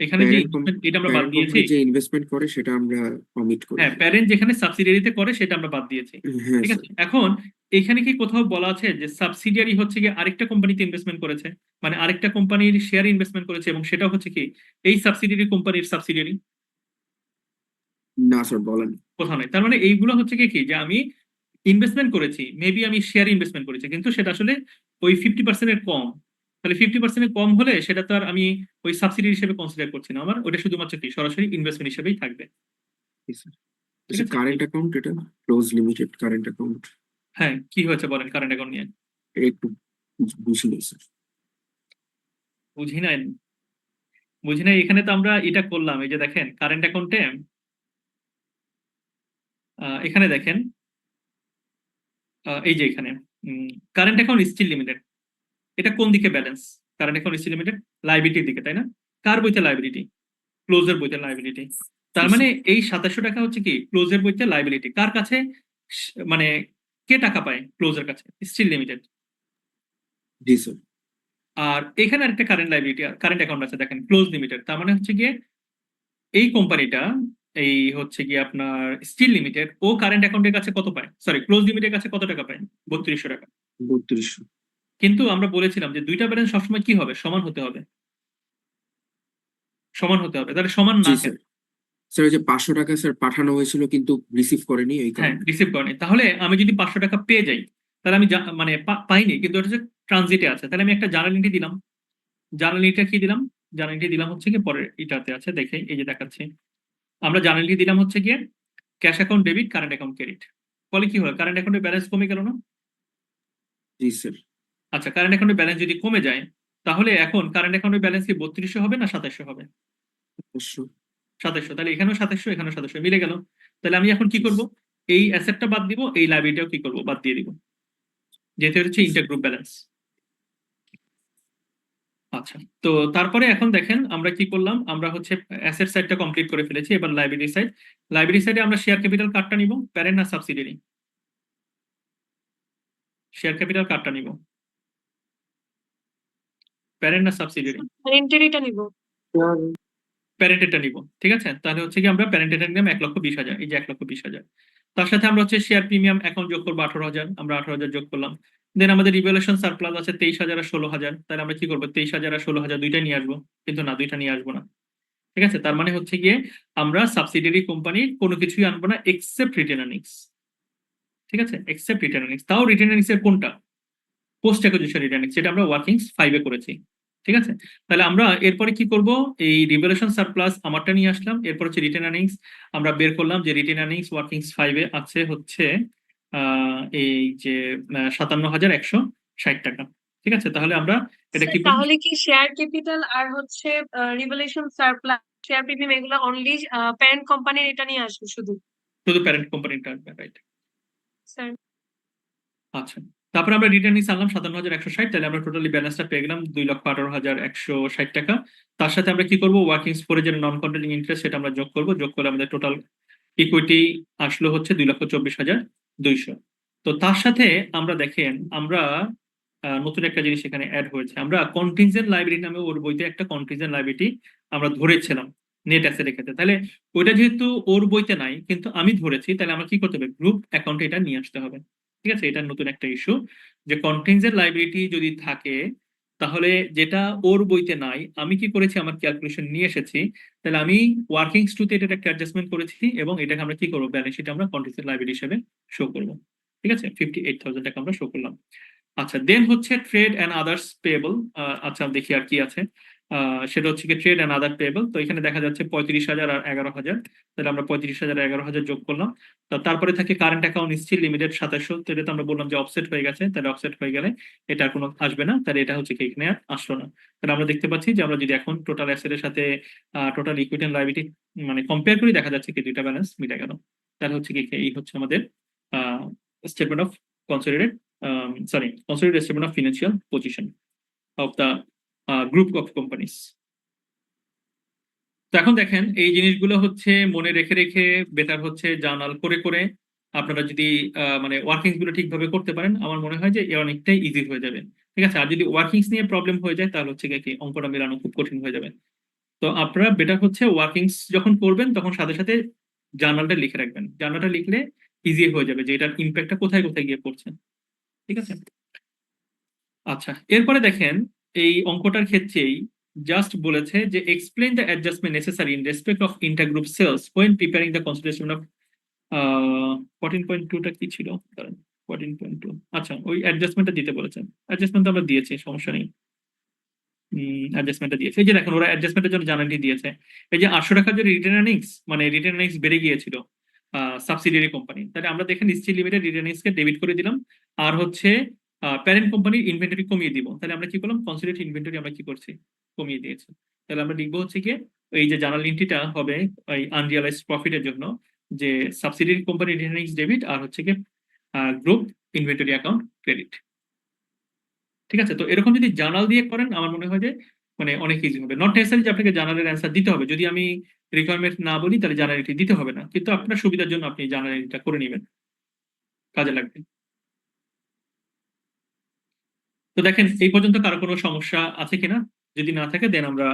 এখানে যে ইনভেস্টমেন্ট এটা আমরা বাদ প্যারেন্ট দিয়েছি। কোম্পানি যে ইনভেস্টমেন্ট করে সেটা আমরা কমিট করি। হ্যাঁ, প্যারেন্ট যেখানে সাবসিডিয়ারিতে করে সেটা আমরা বাদ দিয়েছি। হ্যাঁ ঠিক স্যার। আছে, এখন এখানে কি কোথাও বলা আছে যে সাবসিডিয়ারি হচ্ছে গিয়ে আরেকটা কোম্পানিতে ইনভেস্টমেন্ট করেছে, মানে আরেকটা কোম্পানির শেয়ার ইনভেস্টমেন্ট করেছে এবং সেটা হচ্ছে কি এই সাবসিডিয়ারি কোম্পানির সাবসিডিয়ারি? না স্যার, বলেন। কোথাও নাই। তার মানে এইগুলো হচ্ছে কি যে আমি ইনভেস্টমেন্ট করেছি, মেবি আমি শেয়ার ইনভেস্টমেন্ট করেছি, কিন্তু সেটা আসলে ওই 50% কম। তাহলে 50% কম হলে সেটা তো আর আমি ওই সাবসিডি হিসেবে কনসিডার করছি না, আমার ওটা শুধুমাত্র কি সরাসরি ইনভেস্টমেন্ট হিসেবেই থাকবে। ঠিক আছে, কারেন্ট অ্যাকাউন্ট, এটা ক্লোজ লিমিটেড কারেন্ট অ্যাকাউন্ট, হ্যাঁ কি হয়েছে বলেন কারেন্ট অ্যাকাউন্ট নিয়ে? একটু বুঝিনি স্যার। বুঝি নাই, বুঝি নাই। এখানে তো আমরা এটা করলাম, এই যে দেখেন কারেন্ট অ্যাকাউন্টে এখানে দেখেন এই যে এখানে কারেন্ট অ্যাকাউন্ট স্টিল লিমিটেড, এটা কোন দিকে balance? Current account Steel Limited লাইবিলিটির দিকে, তাই না? কার বইতে লাইবিলিটি? ক্লোজের বইতে লাইবিলিটি। তার মানে এই 2700 টাকা হচ্ছে কি ক্লোজের বইতে লাইবিলিটি। কার কাছে? মানে কে টাকা পায় ক্লোজের কাছে? Steel Limited. জি স্যার। আর এখানে একটা কারেন্ট লাইবিলিটি কারেন্ট অ্যাকাউন্ট আছে দেখেন ক্লোজ লিমিটেড, তার মানে হচ্ছে গিয়ে এই কোম্পানিটা এই হচ্ছে গিয়ে আপনার স্টিল লিমিটেড ও কারেন্ট অ্যাকাউন্টের কাছে কত পায়, সরি ক্লোজ লিমিটেডের কাছে কত টাকা পায়? 3200 টাকা। 3200। কিন্তু আমরা বলেছিলাম যে দুইটা ব্যালেন্স সবসময় কি হবে, সমান হতে হবে, সমান হতে হবে। তাহলে সমান জি না স্যার। কেন? স্যার ওই যে 500 টাকা স্যার পাঠানো হয়েছিল কিন্তু রিসিভ করেনি এই হ্যাঁ, কারণে। রিসিভ করেনি। তাহলে আমি যদি 500 টাকা পেয়ে যাই, তাহলে আমি মানে পাইনি, কিন্তু এটা হচ্ছে ট্রানজিটে আছে, তাহলে আমি একটা জার্নাল এন্ট্রি দিলাম। জার্নাল এন্ট্রি কি দিলাম? জার্নাল এন্ট্রি দিলাম হচ্ছে কি পরের এটাতে আছে, দেখে এই যে দেখাচ্ছি। আমরা জার্নাল এন্ট্রি দিলাম হচ্ছে গিয়ে cash account debit, current account credit. ফলে কি হলো, কারেন্ট অ্যাকাউন্টের ব্যালেন্স কমে গেল না? জি স্যার। আচ্ছা, কারেন্ট অ্যাকাউন্টের ব্যালেন্স যদি কমে যায়, তাহলে এখন কারেন্ট অ্যাকাউন্টের ব্যালেন্স কি 3200 হবে না 2700 হবে? অবশ্যই। 2700। তাহলে এখানেও 2700 এখানেও 2700 মিলে গেল। তাহলে আমি এখন কি করব, এই অ্যাসেটটা বাদ দিব, এই লাইবিলিটিও কি করব, বাদ দিয়ে দিব, যেহেতু এটা হচ্ছে ইন্টারগ্রুপ ব্যালেন্স। আচ্ছা, তো তারপরে এখন দেখেন আমরা কি করলাম, আমরা হচ্ছে অ্যাসেট সাইডটা কমপ্লিট করে ফেলেছি, এবার লাইবিলিটি সাইড। লাইবিলিটি সাইডে আমরা শেয়ার ক্যাপিটাল কার্ডটা নিব, প্যারেন্ট না সাবসিডিয়ারি? শেয়ার ক্যাপিটাল কার্ডটা নিব, প্যারেন্ট না সাবসিডিয়ারি? এন্ট্রিটা নিব। প্যারেন্টেরটা নিব। ঠিক আছে, তাহলে হচ্ছে কি আমরা প্যারেন্টেরটা নিলাম 1,20,000, এই যে 1,20,000। তার সাথে আমরা হচ্ছে শেয়ার প্রিমিয়াম অ্যাকাউন্ট যোগ করবো 18,000, আমরা 18,000 যোগ করলাম। দেন আমাদের রিভ্যালুয়েশন সারপ্লাস আছে 23,000 আর 16,000, তাহলে আমরা কি করবো 23,000 আর 16,000 দুইটা নিয়ে আসবো, কিন্তু না দুইটা নিয়ে আসবো না। ঠিক আছে, তার মানে হচ্ছে গিয়ে আমরা সাবসিডিয়ারি কোম্পানির কোনো কিছুই আনবো না এক্সেপ্ট রিটেন আর্নিংস। ঠিক আছে, এক্সেপ্ট রিটেন আর্নিংস। তাও রিটেন আর্নিংস এর কোনটা? পোস্ট অ্যাকুইজিশন রিটেন আর্নিংস, যেটা আমরা ওয়ার্কিংস 5 এ করেছি। ঠিক আছে, তাহলে আমরা এরপরে কি করব, এই রিভ্যালুয়েশন সারপ্লাস আমারটা নিয়ে আসলাম, এরপর হচ্ছে রিটেন আর্নিংস আমরা বের করলাম যে রিটেন আর্নিংস ওয়ার্কিংস 5 এ আছে হচ্ছে এই যে 57,160 টাকা। ঠিক আছে, তাহলে আমরা এটা কি করব, তাহলে কি শেয়ার ক্যাপিটাল আর হচ্ছে রিভ্যালুয়েশন সারপ্লাস শেয়ার প্রিমিয়াম এগুলো অনলি প্যারেন্ট কোম্পানির এটা নিয়ে আসবে শুধু? শুধু প্যারেন্ট কোম্পানিটা আসবে, রাইট? স্যার আচ্ছা, তারপরে আমরা রিটার্ন নিয়ে আনলাম 57,160, তাহলে আমরা টোটালি ব্যালেন্সটা পেয়ে গেলাম 2,18,160 টাকা। তার সাথে আমরা কি করব, ওয়ার্কিংস ফোরে যে নন কন্ট্রোলিং ইন্টারেস্ট সেটা আমরা যোগ করব, যোগ করলে আমাদের টোটাল ইকুইটি আসলো হচ্ছে 2,24,200। তো তার সাথে আমরা দেখেন আমরা নতুন একটা জিনিস এখানে অ্যাড হয়েছে, আমরা কন্টিনজেন্ট লাইবিলিটি নামে ওর বইতে একটা কন্টিনজেন্ট লাইবিলিটি আমরা ধরেছিলাম নেট অ্যাসেটের ক্ষেত্রে। তাহলে ওইটা যেহেতু ওর বইতে নাই কিন্তু আমি ধরেছি, তাহলে আমার কি করতে হবে, গ্রুপ অ্যাকাউন্টে এটা নিয়ে আসতে হবে। ঠিক আছে, এটা নতুন একটা ইস্যু যে কন্টিনজেন্ট লাইবিলিটি যদি থাকে, তাহলে যেটা ওর বইতে নাই আমি কি করেছি, আমার ক্যালকুলেশন নিয়ে এসেছি, তাহলে আমি ওয়ার্কিংস টুতে এটা একটা অ্যাডজাস্টমেন্ট করেছি এবং এটাকে আমরা কি করবো, ব্যালেন্স শিটে আমরা কন্টিনজেন্ট লাইবিলিটি হিসেবে শো করবো। ঠিক আছে, 58,000 টাকা আমরা শো করলাম। আচ্ছা, দেন হচ্ছে ট্রেড অ্যান্ড আদার্স পেয়েবল। আচ্ছা দেখি আর কি আছে, সেটা হচ্ছে কি ট্রেড অ্যান্ড আদার পেয়েবল। তো এখানে দেখা যাচ্ছে 35,000 আর 11,000, তাহলে আমরা 35,000 আর 11,000 যোগ করলাম। তো তারপরে থাকে কারেন্ট অ্যাকাউন্ট স্টিল লিমিটেড 2700, তো এটা তো আমরা বললাম যে অফসেট হয়ে গেছে, তাহলে অফসেট হয়ে গেলে এটা আর কোনো আসবে না, তাহলে এটা হচ্ছে কি এখানে আর আসলো না। তাহলে আমরা দেখতে পাচ্ছি যে আমরা যদি এখন টোটাল অ্যাসেটের সাথে টোটাল ইকুইটি এন্ড লায়াবিলিটি মানে কম্পেয়ার করি, দেখা যাচ্ছে কি দুইটা ব্যালেন্স মিলে গেল। তাহলে হচ্ছে কি এই হচ্ছে আমাদের statement of consolidated consolidated statement of financial position of the group of companies. তো এখন দেখেন এই জিনিসগুলো হচ্ছে মনে রেখে রেখে বেটার হচ্ছে জার্নাল করে করে আপনারা যদি মানে ওয়ার্কিংস গুলো ঠিকভাবে করতে পারেন, আমার মনে হয় যে এ অনেকটাই ইজি হয়ে যাবে। ঠিক আছে, আর যদি ওয়ার্কিংস নিয়ে প্রবলেম হয়ে যায় তাহলে হচ্ছে গিয়ে কি অঙ্কটা মেলানো খুব কঠিন হয়ে যাবে। তো আপনারা বেটার হচ্ছে ওয়ার্কিংস যখন করবেন তখন সাথে সাথে জার্নালটা লিখে রাখবেন। জার্নালটা লিখলে ইজি হয়ে যাবে যে এটার ইম্প্যাক্টটা কোথায় কোথায় গিয়ে পড়ছে। ঠিক আছে, আচ্ছা এরপরে দেখেন এই অঙ্কটার ক্ষেত্রেই জাস্ট বলেছে যে explain the adjustment necessary in respect of intergroup sales when preparing the consideration of 14.2টা কি ছিল, 14.2, আচ্ছা ওই অ্যাডজাস্টমেন্টটা দিতে বলেছেন। অ্যাডজাস্টমেন্ট আমরা দিয়েছি, সমস্যা নেই। অ্যাডজাস্টমেন্টটা দিয়েছে, এই যে দেখেন ওরা অ্যাডজাস্টমেন্টের জন্য জানানটি দিয়েছে। এই যে 800 টাকার যে রিটার্ন আর্নিংস, মানে রিটার্ন আর্নিংস বেড়ে গিয়েছিল সাবসিডিয়ারি কোম্পানি, তাহলে আমরা দেখেন স্টিল লিমিটেড রিটার্ন আর্নিংসকে ডেবিট করে দিলাম, আর হচ্ছে প্যারেন্ট কোম্পানির ইনভেন্টরি কমিয়ে দিব। তাহলে আমরা কি করলাম, কনসিডারেড ইনভেন্টরি আমরা কি করছি, কমিয়ে দিয়েছি। তাহলে আমরা লিখবো হচ্ছে কি এই যে জার্নাল এন্ট্রিটা হবে এই আনরিয়ালাইজড প্রফিটের জন্য, যে subsidiary company return earnings debit আর হচ্ছে কি গ্রুপ ইনভেন্টরি অ্যাকাউন্ট ক্রেডিট। ঠিক আছে, তো এরকম যদি জার্নাল দিয়ে করেন আমার মনে হয় যে মানে অনেক ইজি হবে। নট নেসেসারি যে আপনাকে জার্নালের অ্যান্সার দিতে হবে, যদি আমি রিকোয়ারমেন্ট না বলি তাহলে জার্নালিটি দিতে হবে না, কিন্তু আপনার সুবিধার জন্য আপনি জার্নালিটা করে নেবেন, কাজে লাগবে। তো দেখেন এই পর্যন্ত কারো কোনো সমস্যা আছে কিনা, যদি না থাকে দেন আমরা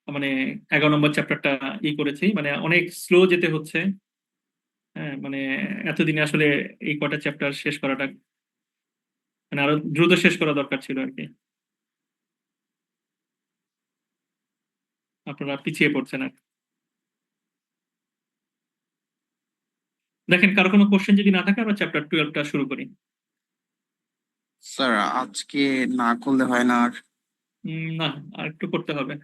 মানে 11 নম্বর চ্যাপ্টারটা করেছি, মানে অনেক স্লো যেতে হচ্ছে। হ্যাঁ মানে এতদিনে আসলে এই কটা চ্যাপ্টার শেষ করাটা মানে আরো দ্রুত শেষ করা দরকার ছিল আর কি, আপনারা পিছিয়ে পড়ছেন আর কি। দেখেন কারো কোনো কোশ্চেন যদি না থাকে আমরা চ্যাপ্টার 12টা শুরু করি। স্যার আজকে না করলে হয় না আর? না, আর একটু করতে হবে,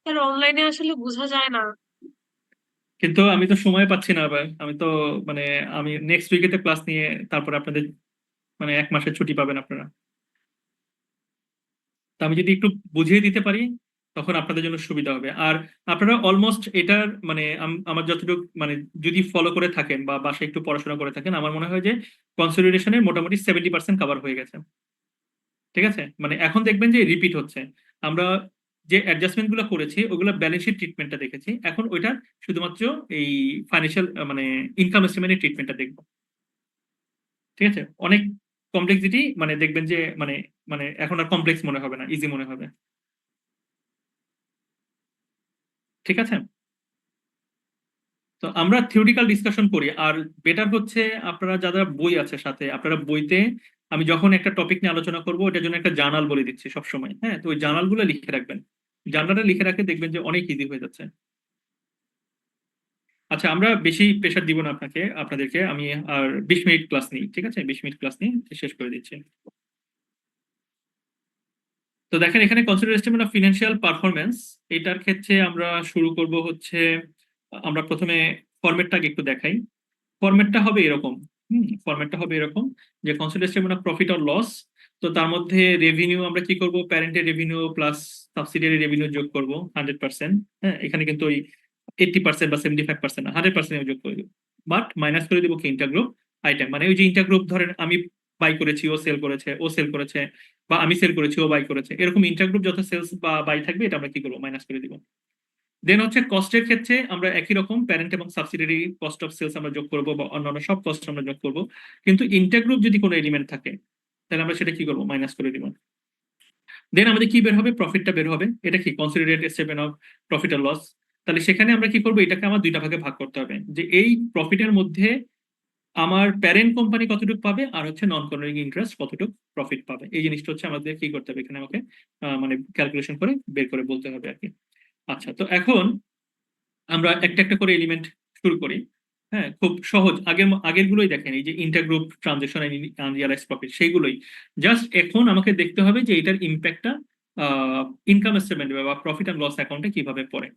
স্যার অনলাইনে আসলে বোঝা যায় না। কিন্তু আমি তো সময় পাচ্ছি না। আবার আমি তো মানে আমি নেক্সট উইকেতে ক্লাস নিয়ে তারপরে আপনাদের মানে 1 মাসের ছুটি পাবেন আপনারা। তো আমি যদি একটু বুঝিয়ে দিতে পারি তখন আপনাদের জন্য সুবিধা হবে। আর আপনারা অলমোস্ট এটার মানে আমার যতটুকু মানে যদি ফলো করে থাকেন বা বাসায় একটু পড়াশোনা করে থাকেন, আমার মনে হয় যে কনসলিডেশনের মোটামুটি 70% কভার হয়ে গেছে। ঠিক আছে, মানে এখন দেখবেন যে রিপিট হচ্ছে। আমরা যে অ্যাডজাস্টমেন্ট গুলো করেছি ওগুলো ব্যালেন্স শিট ট্রিটমেন্টটা দেখেছি, এখন ওইটা শুধুমাত্র এই ফাইন্যান্সিয়াল মানে ইনকাম স্টেটমেন্টের ট্রিটমেন্টটা দেখবো। ঠিক আছে, অনেক কমপ্লেক্সিটি মানে দেখবেন যে মানে মানে এখন আর কমপ্লেক্স মনে হবে না, ইজি মনে হবে। ঠিক আছে, তো আমরা থিওরিটিক্যাল ডিসকাশন করি। আর বেটার হচ্ছে আপনারা যারা বই আছে সাথে, আপনারা বইতে আমি যখন একটা টপিক নিয়ে আলোচনা করবো ওটার জন্য একটা জার্নাল বলে দিচ্ছি সবসময়। হ্যাঁ, তো ওই জার্নাল গুলো লিখে রাখবেন, জার্নালটা লিখে রাখলে দেখবেন যে অনেক ইজি হয়ে যাচ্ছে। আচ্ছা আমরা বেশি প্রেশার দিব না আপনাদেরকে, আমি আর 20 মিনিট ক্লাস নিই। ঠিক আছে, 20 মিনিট ক্লাস নিয়ে শেষ করে দিচ্ছি। তো দেখেন এখানে consider statement of financial performance, এটার ক্ষেত্রে আমরা শুরু করব হচ্ছে আমরা প্রথমে ফরম্যাটটাকে একটু দেখাই। ফরম্যাটটা হবে এরকম, ফরম্যাটটা হবে এরকম যে consider statement of profit or loss. তো তার মধ্যে রেভিনিউ আমরা কি করব, প্যারেন্টের রেভিনিউ প্লাস সাবসিডিয়ারি রেভিনিউ যোগ করব 100%। হ্যাঁ, এখানে কিন্তু ওই 80% বা 75% না, 100% যোগ করে দিব। বাট মাইনাস করে দিব কি ইন্টারগ্রুপ আইটেম, মানে ওই যে ইন্টারগ্রুপ ধরেন আমি বাই করেছি, ও সেল করেছে, ও সেল করেছে, বা আমি সেল করেছি, ও বাই করেছে, এরকম ইন্টারগ্রুপ যত সেলস বা বাই থাকবে এটা আমরা কি করবো, মাইনাস করে দিব। দেন হচ্ছে কস্টের ক্ষেত্রে আমরা একই রকম প্যারেন্ট এবং সাবসিডিয়ারি কস্ট অফ সেলস আমরা যোগ করবো বা অন্যান্য সব কস্ট আমরা যোগ করবো, কিন্তু ইন্টারগ্রুপ যদি কোনো এলিমেন্ট থাকে তাহলে আমরা সেটা কি করবো, মাইনাস করে দিব। দেন আমাদের কি বের হবে, প্রফিটটা বের হবে। এটা কি কনসিডারেড স্টেটমেন্ট অফ প্রফিট আর লস। তাহলে সেখানে আমরা কি করবো, এটাকে আমার দুইটা ভাগে ভাগ করতে হবে, যে এই প্রফিটের মধ্যে আমার প্যারেন্ট কোম্পানি কতটুকু পাবে আর হচ্ছে নন কন্ট্রোলিং ইন্টারেস্ট কতটুকু প্রফিট পাবে। এই জিনিসটা হচ্ছে আমাদের কি করতে হবে, এখানে আমাকে মানে ক্যালকুলেশন করে বের করে বলতে হবে আর কি। আচ্ছা, তো এখন আমরা একটা একটা করে এলিমেন্ট শুরু করি। হ্যাঁ, খুব সহজ, আগের গুলোই দেখেন, এই যে ইন্টারগ্রুপ ট্রানজেকশন আনরিয়ালাইজ প্রফিট সেইগুলোই। জাস্ট এখন আমাকে দেখতে হবে যে এটার ইম্প্যাক্টটা ইনকাম স্টেটমেন্ট বা প্রফিট অ্যান্ড লস অ্যাকাউন্টে কিভাবে পড়ে।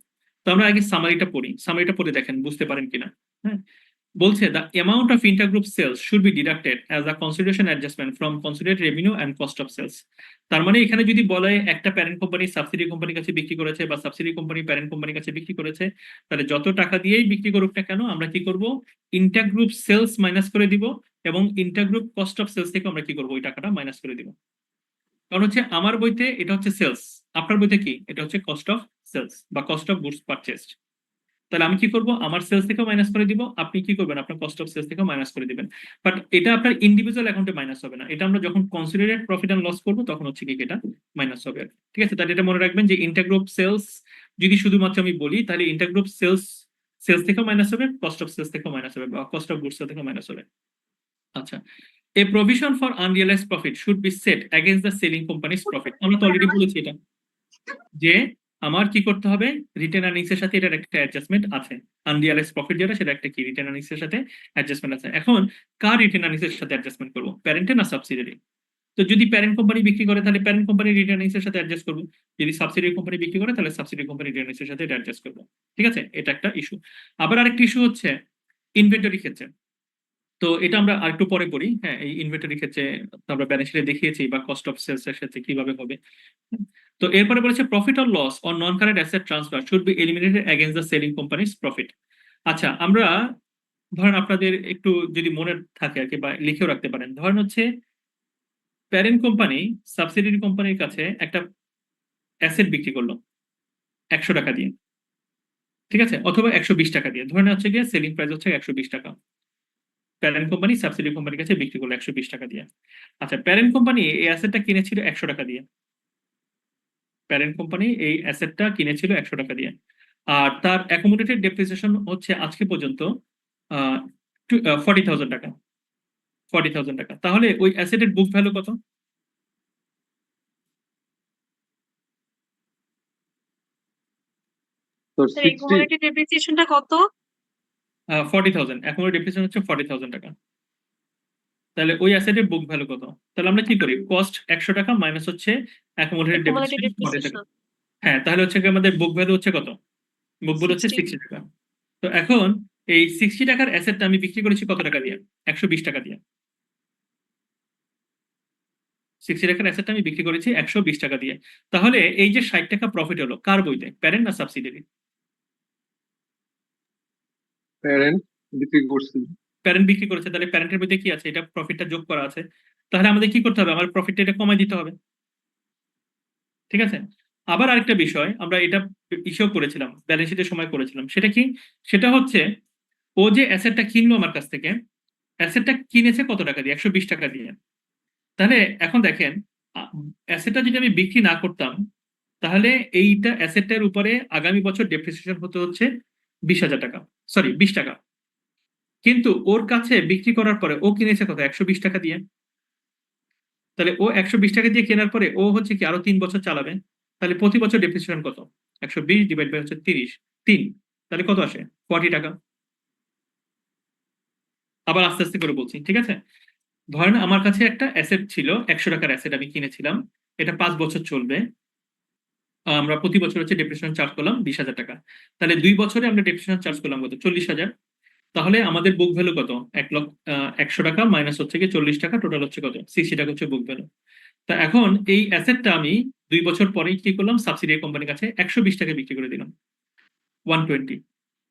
তো আমরা আগে সামারিটা পড়ি, সামারিটা পড়ে দেখেন বুঝতে পারেন কিনা। হ্যাঁ, বলছে the amount of intergroup sales should be deducted as a consideration adjustment from considered revenue and cost of sales. তার মানে এখানে যদি বলে একটা প্যারেন্ট কোম্পানি সাবসিডি কোম্পানির কাছে বিক্রি করেছে বা সাবসিডি কোম্পানি প্যারেন্ট কোম্পানির কাছে বিক্রি করেছে, তাহলে যত টাকা দিয়েই বিক্রি করুক না কেন আমরা কি করব, ইন্টারগ্রুপ সেলস মাইনাস করে দিব এবং ইন্টারগ্রুপ কস্ট অফ সেলস থেকে আমরা কি করব, ওই টাকাটা মাইনাস করে দিব। কারণ হচ্ছে আমার বইতে এটা হচ্ছে সেলস, আপনার বইতে কি এটা হচ্ছে কস্ট অফ সেলস বা কস্ট অফ গুডস পারচেসড। তাহলে আমি কি করব, আমার সেলস থেকেও মাইনাস করে দিব, আপনি কি করবেন, আপনার কস্ট অফ সেলস থেকেও মাইনাস করে দিবেন। বাট এটা আপনার ইন্ডিভিজুয়াল অ্যাকাউন্টে মাইনাস হবে না, এটা আমরা যখন কনসিডারেড প্রফিট এন্ড লস করবো তখন হচ্ছে কি এটা মাইনাস হবে আর কি। ঠিক আছে, তাহলে এটা মনে রাখবেন যে ইন্টারগ্রুপ সেলস যদি শুধুমাত্র আমি বলি, তাহলে ইন্টারগ্রুপ সেলস সেলস থেকেও মাইনাস হবে, কস্ট অফ সেলস থেকেও মাইনাস হবে, বা কস্ট অফ গুডস থেকেও মাইনাস হবে। আচ্ছা, a provision for unrealised profit should be set against the selling companies profit. আমরা তো অলরেডি বলেছি এটা, যে আমার কি করতে হবে, রিটেন আর্নিংস এর সাথে এটার একটা অ্যাডজাস্টমেন্ট আছে। আনরিয়ালাইজড প্রফিট যেটা, সেটা একটা কি রিটেন আর্নিংস এর সাথে অ্যাডজাস্টমেন্ট আছে। এখন কার রিটেন আর্নিংস এর সাথে অ্যাডজাস্টমেন্ট করবো, প্যারেন্টে না সাবসিডিয়ারি? তো যদি প্যারেন্ট কোম্পানি বিক্রি করে তাহলে প্যারেন্ট কোম্পানি রিটেন আর্নিংস এর সাথে অ্যাডজাস্ট করবো, যদি সাবসিডিয়ারি কোম্পানি বিক্রি করে তাহলে সাবসিডিয়ারি কোম্পানি রিটেন আর্নিংস এর সাথে এটা অ্যাডজাস্ট করবো। ঠিক আছে, এটা একটা ইস্যু। আবার আরেকটা ইস্যু হচ্ছে ইনভেন্টরি ক্ষেত্রে। তো এটা আমরা আরেকটু পরে করি। হ্যাঁ, এই ইনভেন্টরি ক্ষেত্রে তো আমরা ব্যালেন্স শিটে দেখিয়েছি, বা কস্ট অফ সেলস এর ক্ষেত্রে কিভাবে হবে। তো এরপরে বলেছে profit or loss on non current asset transfer should be eliminated against the selling companies profit. আচ্ছা, আমরা ধরেন আপনাদের একটু যদি মনে থাকে আর কি, বা লিখেও রাখতে পারেন, ধরেন হচ্ছে প্যারেন্ট কোম্পানি সাবসিডিয়ারি কোম্পানির কাছে একটা অ্যাসেট বিক্রি করলো 100 টাকা দিয়ে, ঠিক আছে, অথবা 120 টাকা দিয়ে, ধরেন হচ্ছে গিয়ে সেলিং প্রাইস হচ্ছে 120 টাকা। প্যারেন্ট কোম্পানি সাবসিডিয়ারি কোম্পানির কাছে বিক্রি করলো 120 টাকা দিয়ে। আচ্ছা, প্যারেন্ট কোম্পানি এই অ্যাসেটটা কিনেছিল 100 টাকা দিয়ে, প্যারেন্ট কোম্পানি এই অ্যাসেটটা কিনেছিল 100 টাকা দিয়ে, আর তার অ্যাকোমোডেটেড ডেপ্রিসিয়েশন হচ্ছে আজকে পর্যন্ত 40,000 টাকা। 40,000 টাকা, তাহলে ওই অ্যাসেটের বুক ভ্যালু কত? তো স্যার 60 একুমুলেটেড ডেপ্রিসিয়েশনটা কত? 40,000, অ্যাকোমোডেটেড ডেপ্রিসিয়েশন হচ্ছে 40,000 টাকা। তাহলে ওই অ্যাসেটের বুক ভ্যালু কত? তাহলে আমরা কি করি, কস্ট 100 টাকা মাইনাস হচ্ছে অ্যাকোমোডেটেড একুমুলেটেড ডেপ্রিসিয়েশন 40 টাকা। ডেপ্রিসিয়েশন হ্যাঁ, তাহলে হচ্ছে কি আমাদের বুক ভ্যালু হচ্ছে কত? বুক ভ্যালু হচ্ছে 60। 60 টাকা। তো এখন এই 60 টাকার অ্যাসেটটা আমি বিক্রি করেছি কত টাকা দিয়ে? 120 টাকা দিয়ে। 60 টাকার অ্যাসেটটা আমি বিক্রি করেছি 120 টাকা দিয়ে। তাহলে এই যে 60 টাকা প্রফিট হলো কার বইতে, প্যারেন্ট না সাবসিডিয়ারি? প্যারেন্ট বিক্রি করছি। প্যারেন্ট বিক্রি করেছে, তাহলে প্যারেন্টের বইতে কি আছে, এটা প্রফিটটা যোগ করা আছে। তাহলে আমাদের কি করতে হবে, আমার প্রফিটটা এটা কমাই দিতে হবে। ঠিক আছে, আবার আরেকটা বিষয় আমরা এটা ইস্যু করেছিলাম, ব্যালেন্স শিটের সময় করেছিলাম, সেটা কি, সেটা হচ্ছে ও যে অ্যাসেটটা কিনলো আমার কাছ থেকে, অ্যাসেটটা কিনেছে কত টাকা দিয়ে, 120 টাকা দিয়ে। তাহলে এখন দেখেন, অ্যাসেটটা যদি আমি বিক্রি না করতাম, তাহলে এইটা অ্যাসেটটার উপরে আগামী বছর ডেপ্রিসিয়েশন হতে হচ্ছে 20,000 টাকা, সরি 20 টাকা। কিন্তু ওর কাছে বিক্রি করার পরে ও কিনেছে কত, 120 টাকা দিয়ে। তাহলে ও 120 টাকা দিয়ে কেনার পরে ও হচ্ছে কি আরো 3 বছর চালাবে, তাহলে প্রতি বছর ডেপ্রিসিয়েশন কত, 120 ডিভাইড বাই হচ্ছে 30, 3, তাহলে কত আসে, 40 টাকা। আবার আস্তে আস্তে করে বলছি, ঠিক আছে। ধরেন আমার কাছে একটা অ্যাসেট ছিল, 100 টাকার অ্যাসেট আমি কিনেছিলাম, এটা 5 বছর চলবে। আমরা প্রতি বছর হচ্ছে ডেপ্রিসিয়েশন চার্জ করলাম 20,000 টাকা। তাহলে 2 বছরে আমরা ডেপ্রিসিয়েশন চার্জ করলাম কত, 40,000। তাহলে আমাদের বুক ভ্যালু কত, 100 টাকা মাইনাস হচ্ছে কি 40 টাকা, টোটাল হচ্ছে কত, 60 টাকা হচ্ছে বুক ভ্যালু। তা এখন এই অ্যাসেটটা আমি 2 বছর পরেই কি করলাম, সাবসিডিয়ারি কোম্পানির কাছে 120 টাকা বিক্রি করে দিলাম, 120।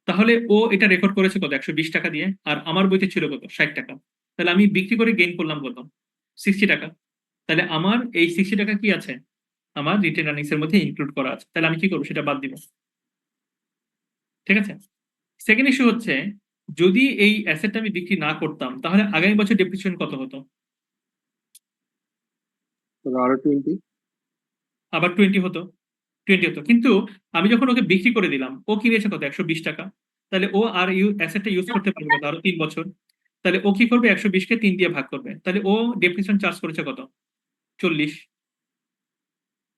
তাহলে ও এটা রেকর্ড করেছে কত, 120 টাকা দিয়ে, আর আমার বইতে ছিল কত, 60 টাকা। তাহলে আমি বিক্রি করে গেইন করলাম কত, 60 টাকা। তাহলে আমার এই 60 টাকা কি আছে, আমার রিটেন আর্নিংস এর মধ্যে ইনক্লুড করা আছে। তাহলে আমি কি করবো, সেটা বাদ দিব। ঠিক আছে, সেকেন্ড ইস্যু হচ্ছে যদি এই অ্যাসেটটা আমি বিক্রি না করতাম, তাহলে আগামী বছর ডেপ্রিসিয়েশন কত হতো, আরো 20। আবার 20 হতো, 20 হতো। কিন্তু আমি যখন ওকে বিক্রি করে দিলাম, ও কিনেছে কত, 120 টাকা। তাহলে ও আর অ্যাসেটটা ইউজ করতে পারবে কত, আরো 3 বছর। তাহলে ও কি করবে, 120 কে 3 দিয়ে ভাগ করবে, তাহলে ও ডেপ্রিসিয়েশন চার্জ করেছে কত, 40।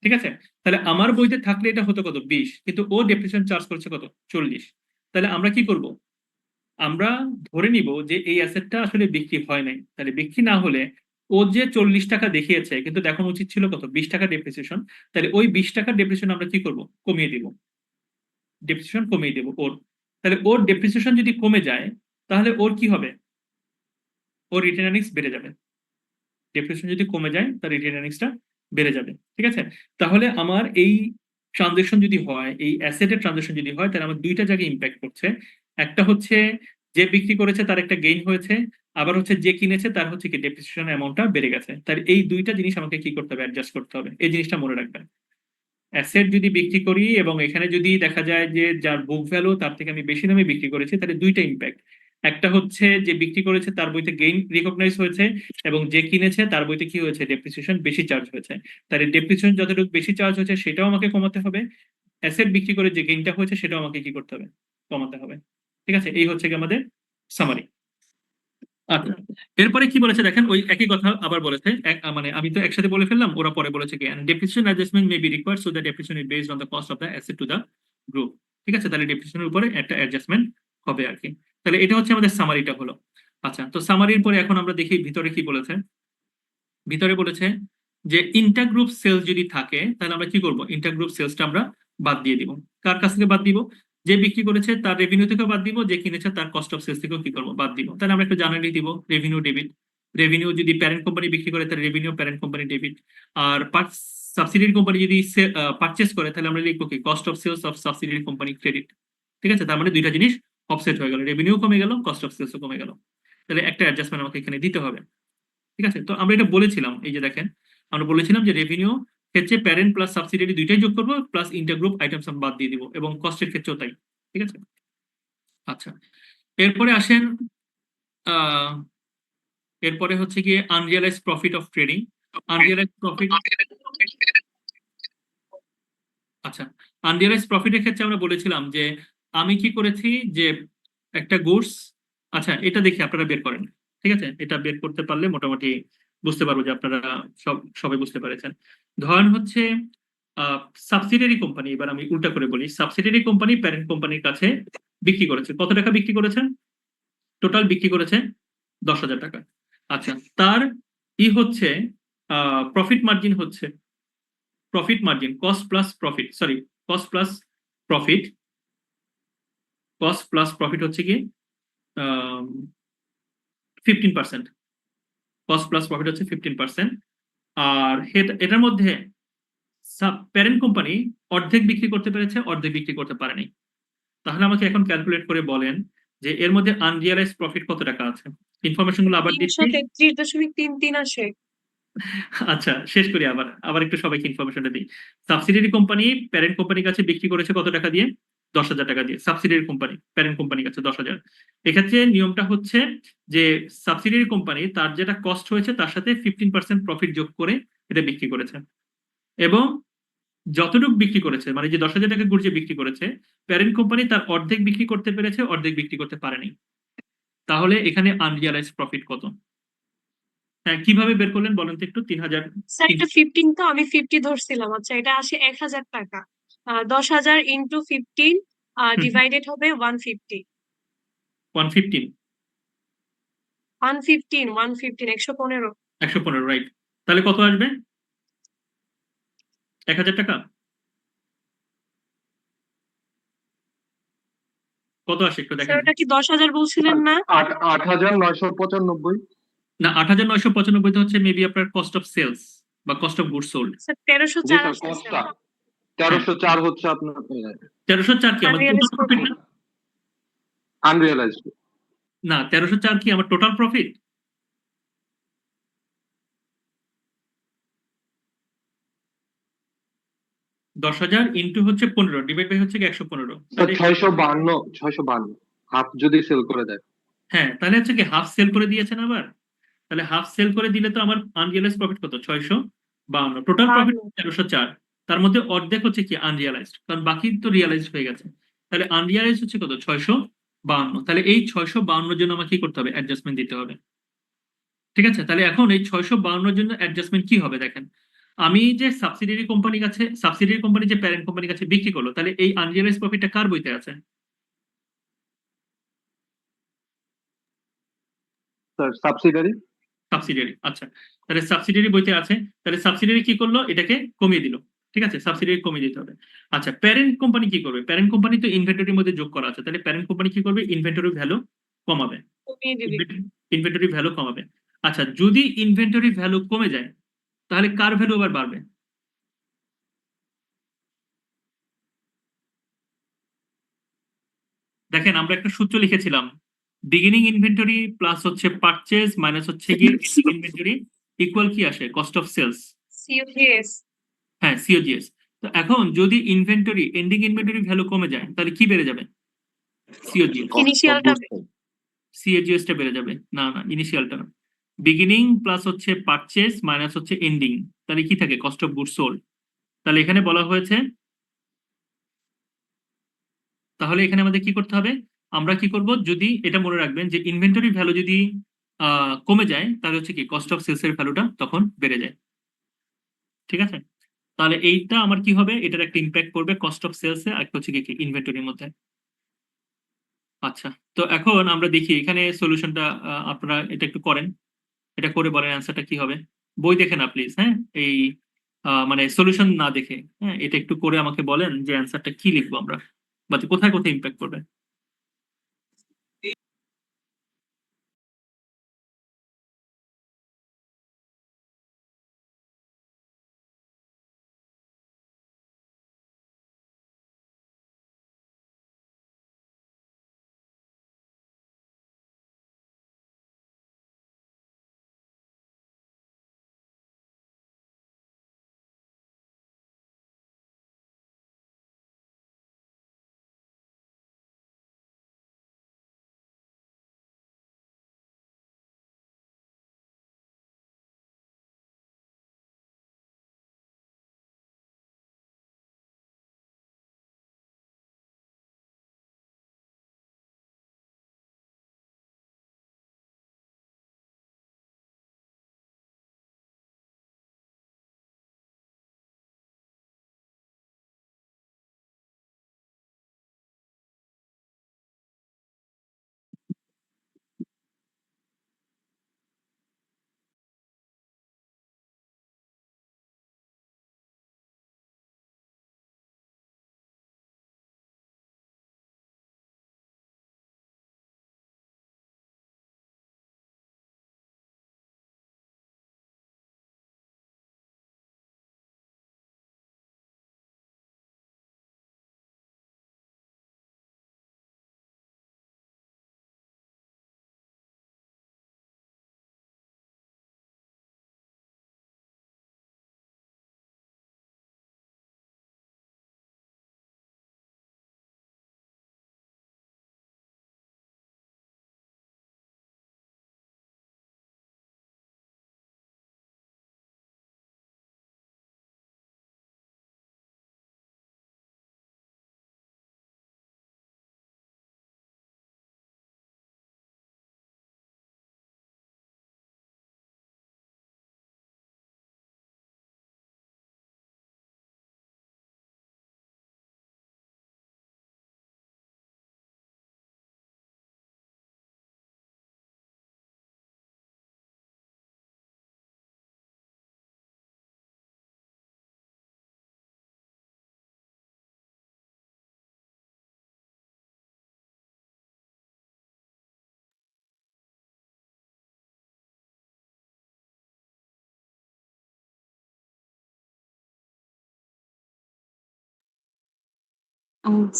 ঠিক আছে, তাহলে আমার বইতে থাকলে এটা হতো কত, 20, কিন্তু ও ডেপ্রিসিয়েশন চার্জ করেছে কত, 40। তাহলে আমরা কি করব, আমরা ধরে নিব যে এই অ্যাসেটটা আসলে বিক্রি হয় নাই। তাহলে বিক্রি না হলে ও যে 40 টাকা দেখিয়েছে, কিন্তু দেখানো উচিত ছিল কত, 20 টাকা ডেপ্রিসিয়েশন। তাহলে ওই 20 টাকার ডেপ্রিসিয়েশন আমরা কি করব, কমিয়ে দিব, ডেপ্রিসিয়েশন কমিয়ে দেব ওর। তাহলে ওর ডেপ্রিসিয়েশন যদি কমে যায়, তাহলে ওর কি হবে, ওর রিটেন আর্নিংস বেড়ে যাবে। ডেপ্রিসিয়েশন যদি কমে যায়, তার রিটেন আর্নিংসটা বেড়ে যাবে। ঠিক আছে, তাহলে আমার এই ট্রানজেকশন যদি হয়, এই অ্যাসেটের ট্রানজেকশন যদি হয়, তাহলে আমার দুইটা জায়গায় ইম্প্যাক্ট করছে। একটা হচ্ছে যে বিক্রি করেছে তার একটা গেইন হয়েছে, আবার হচ্ছে যে কিনেছে তার হচ্ছে কি ডেপ্রিসিয়েশন অ্যামাউন্টটা বেড়ে গেছে। তাহলে এই দুইটা জিনিস আমাকে কি করতে হবে, অ্যাডজাস্ট করতে হবে, এই জিনিসটা মনে রাখবেন। অ্যাসেট যদি বিক্রি করি এবং এখানে যদি দেখা যায় যে যার বুক ভ্যালু তার থেকে আমি বেশি দামে বিক্রি করেছি, তাহলে দুইটা ইম্প্যাক্ট। একটা হচ্ছে যে বিক্রি করেছে তার বইতে গেইন রিকগনাইজ হয়েছে, এবং যে কিনেছে তার বইতে কি হয়েছে, ডেপ্রিসিয়েশন বেশি চার্জ হয়েছে। তাহলে ডেপ্রিসিয়েশন যতটুকু বেশি চার্জ হয়েছে সেটাও আমাকে কমাতে হবে, অ্যাসেট বিক্রি করে যে গেইনটা হয়েছে সেটাও আমাকে কি করতে হবে, কমাতে হবে। ঠিক আছে, এই হচ্ছে কি আমাদের সামারি। আচ্ছা, এরপরে কি বলেছে দেখেন, ওই একই কথা আবার বলেছে, মানে আমি তো একসাথে বলে ফেললাম, ওরা পরে বলেছে কি, depreciation adjustment may be required so that depreciation is based on the cost of the asset to the group. ঠিক আছে, তাহলে ডেপ্রিসিয়েশনের উপরে একটা অ্যাডজাস্টমেন্ট হবে আর কি। তাহলে এটা হচ্ছে আমাদের সামারিটা হলো। আচ্ছা, তো সামারির পরে এখন আমরা দেখি ভিতরে কি বলেছে। ভিতরে বলেছে যে ইন্টারগ্রুপ সেলস যদি থাকে তাহলে আমরা কি করব, ইন্টারগ্রুপ সেলসটা আমরা বাদ দিয়ে দিব। কার কাছ থেকে বাদ দিব? যে বিক্রি করেছে তার রেভিনিউ থেকেও বাদ দিব, যে কিনেছে তার কস্ট অফ সেলস থেকেও কি করবো, বাদ দিব। তাহলে আমরা একটু জানালি দিব রেভিনিউ ডেবিট। রেভিনিউ যদি প্যারেন্ট কোম্পানি বিক্রি করে তাহলে রেভিনিউ প্যারেন্ট কোম্পানি ডেবিট। আর সাবসিডিয়ারি কোম্পানি যদি পারচেস করে তাহলে আমরা লিখবো কি, cost of sales of subsidiary company credit. ঠিক আছে, তার মানে দুইটা জিনিস অফসেট হয়ে গেল, রেভিনিউ কমে গেল, কস্ট অফ সেলসও কমে গেল। তাহলে একটা অ্যাডজাস্টমেন্ট আমাকে এখানে দিতে হবে। ঠিক আছে, তো আমরা এটা বলেছিলাম, এই যে দেখেন আমরা বলেছিলাম যে রেভিনিউ ক্ষেত্রে প্যারেন্ট প্লাস সাবসিডিয়ারি দুইটাই যোগ করবো, প্লাস ইন্টারগ্রুপ আইটেমস আমরা বাদ দিয়ে দিব, এবং কস্টের ক্ষেত্রেও তাই। ঠিক আছে, আচ্ছা, এরপরে আসেন এরপরে হচ্ছে গিয়ে unrealise profit of trading. Unrealise profit, আচ্ছা, আনরিয়ালাইজ প্রফিটের ক্ষেত্রে আমরা বলেছিলাম যে আমি কি করেছি, যে একটা গুডস, আচ্ছা এটা দেখি আপনারা বের করেন। ঠিক আছে, এটা বের করতে পারলে মোটামুটি বুঝতে পারবো যে আপনারা সবাই বুঝতে পেরেছেন। ধরেন হচ্ছে সাবসিডিয়ারি কোম্পানি, এবার আমি উল্টা করে বলি, সাবসিডিয়ারি কোম্পানি প্যারেন্ট কোম্পানির কাছে বিক্রি করেছে, কত টাকা বিক্রি করেছেন? টোটাল বিক্রি করেছে 10,000 টাকা। আচ্ছা, তার হচ্ছে প্রফিট মার্জিন হচ্ছে, profit margin cost plus profit, sorry cost plus profit, cost plus profit হচ্ছে কি 15%, কস্ট প্লাস প্রফিট হচ্ছে 15%। আর এটার মধ্যে প্যারেন্ট কোম্পানি অর্ধেক বিক্রি করতে পেরেছে, অর্ধেক বিক্রি করতে পারেনি। তাহলে আমাকে এখন ক্যালকুলেট করে বলেন যে এর মধ্যে আনরিয়ালাইজ প্রফিট কত টাকা আছে। ইনফরমেশন গুলো আবার দিচ্ছি। 333.33 আসে। আচ্ছা, শেষ করি, আবার একটু সবাইকে ইনফরমেশনটা দিই। সাবসিডিয়ারি কোম্পানি প্যারেন্ট কোম্পানির কাছে বিক্রি করেছে কত টাকা দিয়ে? 10,000 টাকা দিয়ে। সাবসিডিয়ারি কোম্পানি প্যারেন্ট কোম্পানির কাছে 10,000। এক্ষেত্রে নিয়মটা হচ্ছে যে সাবসিডিয়ারি কোম্পানি তার যেটা কস্ট হয়েছে তার সাথে 15% প্রফিট যোগ করে এটা বিক্রি করেছে, এবং যতটুকু বিক্রি করেছে, মানে যে 10,000 টাকা গুড় যে বিক্রি করেছে, প্যারেন্ট কোম্পানি তার অর্ধেক বিক্রি করতে পেরেছে, অর্ধেক বিক্রি করতে পারেনি। তাহলে এখানে আনরিয়ালাইজ প্রফিট কত? হ্যাঁ, কিভাবে বের করলেন বলেন তো একটু? 3,000। স্যার এটা 15, তো আমি 50 ধরছিলাম। আচ্ছা, এটা আসে 1,000 টাকা। 10,000 ইন্টু 15 ডিভাইডেড হবে 150। 115 115 115, রাইট। তাহলে কত আসবে? 1,000 টাকা। কত আসে একটু স্যার দেখেন। ওটা কি 10,000 বলছিলেন না? 8,995। না, 8,995 হচ্ছে মেবি আপনার কস্ট অফ সেলস বা cost of good sold. Sir G 1304 sir, আসছে কস্টটা স্যার। 1304 হচ্ছে আপনার 1304 কি আমার Unrealized total profit? profit। Unrealised. না, 1304 কি আমার টোটাল প্রফিট? দশ হাজার ইন্টু হচ্ছে 15 ডিভাইড বাই হচ্ছে 115। স্যার 652 হাফ যদি সেল করে দেয়। হ্যাঁ, তাহলে হচ্ছে কি হাফ সেল করে দিয়েছেন আবার। তাহলে হাফ সেল করে দিলে তো আমার আনরিয়ালাইজ প্রফিট কত? 652। টোটাল প্রফিট 1304, তার মধ্যে অর্ধেক হচ্ছে কি আনরিয়ালাইজড, কারণ বাকি তো রিয়ালাইজড হয়ে গেছে। তাহলে আনরিয়ালাইজ হচ্ছে কত? 652। তাহলে এই 652 জন্য আমাকে কি করতে হবে? অ্যাডজাস্টমেন্ট দিতে হবে। ঠিক আছে, তাহলে এখন এই 652 জন্য অ্যাডজাস্টমেন্ট কি হবে দেখেন। আমি যে সাবসিডিয়ারি কোম্পানির কাছে, সাবসিডিয়ারি কোম্পানি যে প্যারেন্ট কোম্পানির কাছে বিক্রি করলো, তাহলে এই আনরিয়ালাইজ প্রফিটটা কার বইতে আছে? Sir subsidiary. সাবসিডিয়ারি। আচ্ছা, তাহলে সাবসিডিয়ারি বইতে আছে, তাহলে সাবসিডিয়ারি কি করলো? এটাকে কমিয়ে দিল। ঠিক আছে, সাবসিডিয়ারি কমিয়ে দিতে হবে। আচ্ছা, প্যারেন্ট কোম্পানি কি করবে? প্যারেন্ট কোম্পানি তো ইনভেন্টরির মধ্যে যোগ করা আছে, তাহলে প্যারেন্ট কোম্পানি কি করবে? ইনভেন্টরি ভ্যালু কমাবে। কমিয়ে দিবি। ইনভেন্টরি ভ্যালু কমাবে। আচ্ছা, যদি ইনভেন্টরি ভ্যালু কমে যায় তাহলে কার ভ্যালু আবার বাড়বে? দেখেন আমরা একটা সূত্র লিখেছিলাম, বিগিনিং ইনভেন্টরি প্লাস হচ্ছে পারচেজ মাইনাস হচ্ছে গিয়ে ইনভেন্টরি ইকুয়াল কি আসে? Cost of sales. COGS। হ্যাঁ, সিওজিএস। তো এখন যদি ইনভেন্টরি এন্ডিং ইনভেন্টরি ভ্যালু কমে যায় তাহলে কি বেড়ে যাবে? সিওজিএস। ইনিশিয়ালটা সিএজিএস টা বেড়ে যাবে। না না, ইনিশিয়ালটা না, বিগিনিং প্লাস হচ্ছে পারচেস মাইনাস হচ্ছে এন্ডিং, তাহলে কি থাকে? Cost of goods sold. তাহলে এখানে বলা হয়েছে, তাহলে এখানে আমাদের কি করতে হবে? আমরা কি করব, যদি এটা মনে রাখবেন যে ইনভেন্টরি ভ্যালু যদি কমে যায় তাহলে হচ্ছে কি কস্ট অফ সেলস এর ভ্যালুটা তখন বেড়ে যায়। ঠিক আছে, তাহলে এইটা আমার কি হবে, এটার একটা ইম্প্যাক্ট পড়বে কস্ট অফ সেলস এ আর একটা হচ্ছে কি ইনভেন্টরির মধ্যে। আচ্ছা, তো এখন আমরা দেখি এখানে সলিউশনটা, আপনারা এটা একটু করেন, এটা করে বলেন অ্যান্সারটা কি হবে। বই দেখে না প্লিজ, হ্যাঁ, এই মানে সলিউশন না দেখে, হ্যাঁ, এটা একটু করে আমাকে বলেন যে অ্যান্সারটা কি লিখবো আমরা, বা কোথায় কোথায় ইম্প্যাক্ট করবে।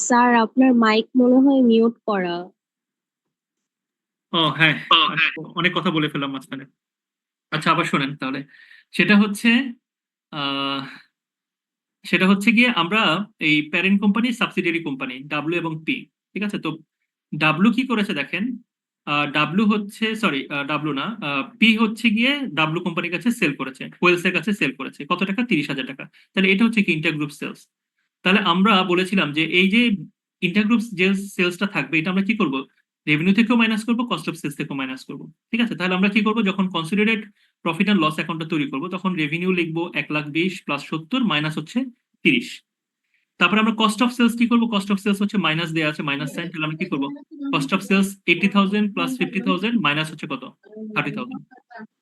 স্যার আপনার মাইক মনে হয় মিউট করা। ও হ্যাঁ, অনেক কথা বলে ফেললাম মাঝখানে। আচ্ছা, আবার শোনেন তাহলে। সেটা হচ্ছে আহ সেটা হচ্ছে গিয়ে আমরা এই parent company subsidiary company W এবং পি, ঠিক আছে? তো ডাব্লিউ কি করেছে দেখেন, ডাব্লিউ হচ্ছে, সরি ডাব্লিউ না, পি হচ্ছে গিয়ে ডাব্লিউ কোম্পানির কাছে সেল করেছে, ওয়েলস এর কাছে সেল করেছে কত টাকা? 30,000 টাকা। তাহলে এটা হচ্ছে কি ইন্টারগ্রুপ সেলস। তাহলে আমরা বলেছিলাম যে এই যে ইন্টারগ্রুপ যে সেলসটা থাকবে এটা আমরা কি করব, রেভিনিউ থেকেও মাইনাস করবো, কস্ট অফ সেলস থেকেও মাইনাস করবো। ঠিক আছে, তাহলে আমরা কি করবো, যখন কনসিডারেড প্রফিট অ্যান্ড লস অ্যাকাউন্টটা তৈরি করবো তখন রেভিনিউ লিখবো 1,20,000 প্লাস 70 মাইনাস হচ্ছে 30। তারপর আমরা কস্ট অফ সেলস কি করবো, কস্ট অফ সেলস হচ্ছে মাইনাস দেওয়া আছে, মাইনাস সাইন, তাহলে আমরা কি করবো, cost of sales 80,000 plus 50,000 minus হচ্ছে কত, 30,000।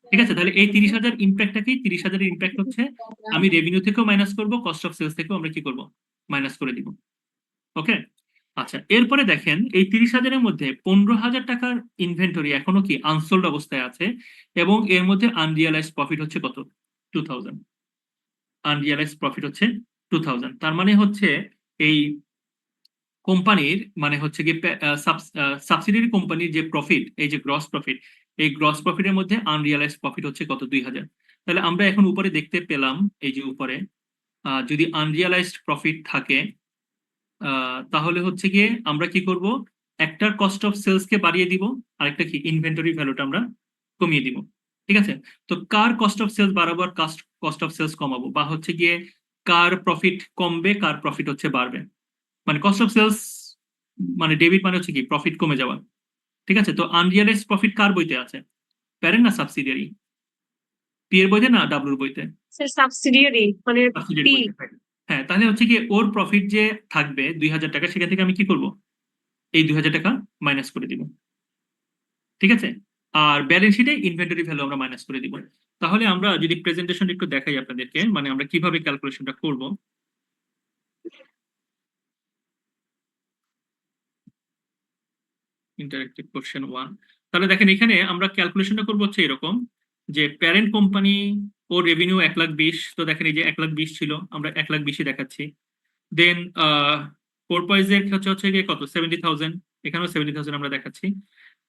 ঠিক আছে, তাহলে এই 30,000 ইম্প্যাক্টটা কি, 30,000 এর ইম্প্যাক্ট হচ্ছে আমি রেভিনিউ থেকেও মাইনাস করবো, কস্ট অফ সেলস থেকেও আমরা কি করবো, মাইনাস করে দিব। ওকে, আচ্ছা, এরপরে দেখেন এই 30,000-এর মধ্যে 15,000 টাকার ইনভেন্টরি এখনো কি আনসোল্ড অবস্থায় আছে, এবং এর মধ্যে আনরিয়ালাইজড প্রফিট হচ্ছে কত, 2,000। আনরিয়ালাইজড প্রফিট হচ্ছে 2,000, তার মানে হচ্ছে এই কোম্পানির মানে হচ্ছে কি সাবসিডিয়ারি কোম্পানির যে প্রফিট, এই যে গ্রস প্রফিট, এই গ্রস প্রফিটের মধ্যে আনরিয়ালাইজড প্রফিট হচ্ছে কত, 2,000। তাহলে আমরা এখন উপরে দেখতে পেলাম, এই যে উপরে যদি আনরিয়ালাইজড প্রফিট থাকে তাহলে হচ্ছে গিয়ে আমরা কি করব, একটার কস্ট অফ সেলস কে বাড়িয়ে দিব, আরেকটা কি ইনভেন্টরি ভ্যালুটা আমরা কমিয়ে দিব। ঠিক আছে, তো কার কস্ট অফ সেলস বাড়াবো আর কস্ট অফ সেলস কমাবো, বা হচ্ছে গিয়ে কার প্রফিট কমবে কার প্রফিট হচ্ছে বাড়বে, মানে কস্ট অফ সেলস মানে ডেবিট মানে হচ্ছে কি প্রফিট কমে যাওয়া। ঠিক আছে, তো আনরিয়ালাইজড প্রফিট কার বইতে আছে, প্যারেন্ট না সাবসিডিয়ারি, পি এর বইতে না ডাব্লুর বইতে? স্যার সাবসিডিয়ারি মানে সাবসিডিয়ারি পি। বইতে। হ্যাঁ, তাহলে হচ্ছে কি ওর প্রফিট যে থাকবে 2,000 টাকা, সেখান থেকে আমি কি করব, এই 2,000 টাকা মাইনাস করে দিব। ঠিক আছে, আর ব্যালেন্স শিটে ইনভেন্টরি ভ্যালু আমরা মাইনাস করে দিব। তাহলে আমরা যদি প্রেজেন্টেশন একটু দেখাই আপনাদেরকে, মানে আমরা কিভাবে ক্যালকুলেশনটা করব। Interactive question 1। তাহলে দেখেন এখানে আমরা ক্যালকুলেশনটা করবো হচ্ছে এরকম, যে প্যারেন্ট কোম্পানি ও রেভিনিউ 1,20,000, তো দেখেন এই যে 1,20,000 ছিল, আমরা 1,20,000 দেখাচ্ছি। দেন পোরপয়েজের হচ্ছে গিয়ে কত, 70,000, এখানেও 70,000 আমরা দেখাচ্ছি।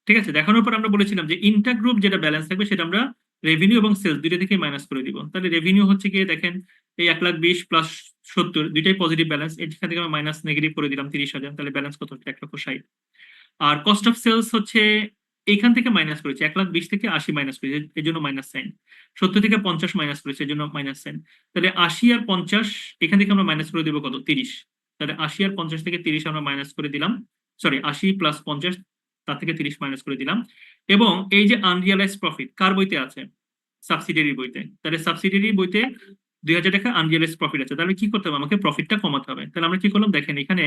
ঠিক আছে, দেখানোর পর আমরা বলেছিলাম যে ইন্টার গ্রুপ যেটা ব্যালেন্স থাকবে সেটা আমরা রেভিনিউ এবং সেলস দুইটা থেকে মাইনাস করে দিব। তাহলে রেভিনিউ হচ্ছে গিয়ে দেখেন এই 1,20,000 প্লাস 70 দুইটাই পজিটিভ ব্যালেন্স, এখান থেকে আমরা মাইনাস নেগেটিভ করে দিলাম 30,000, তাহলে ব্যালেন্স কত হচ্ছে 1,60,000। আর কস্ট অফ সেলস হচ্ছে এইখান থেকে মাইনাস করেছে, 1,20,000 থেকে 80 মাইনাস করেছে, এই জন্য মাইনাস সাইন। 70 থেকে 50 মাইনাস করেছে, এই জন্য মাইনাস সাইন। তাহলে 80 আর 50 এখান থেকে আমরা মাইনাস করে দেবো কত, 30। তাহলে 80 আর 50 থেকে 30 আমরা মাইনাস করে দিলাম, সরি 80 প্লাস 50 তার থেকে 30 মাইনাস করে দিলাম। এবং এই যে আনরিয়ালাইজ প্রফিট কার বইতে আছে, সাবসিডিয়ারি বইতে। তাহলে সাবসিডিয়ারি বইতে 2,000 টাকা আনরিয়ালাইজ প্রফিট আছে, তাহলে কি করতে হবে, আমাকে প্রফিটটা কমাতে হবে। তাহলে আমরা কি করলাম, দেখেন এখানে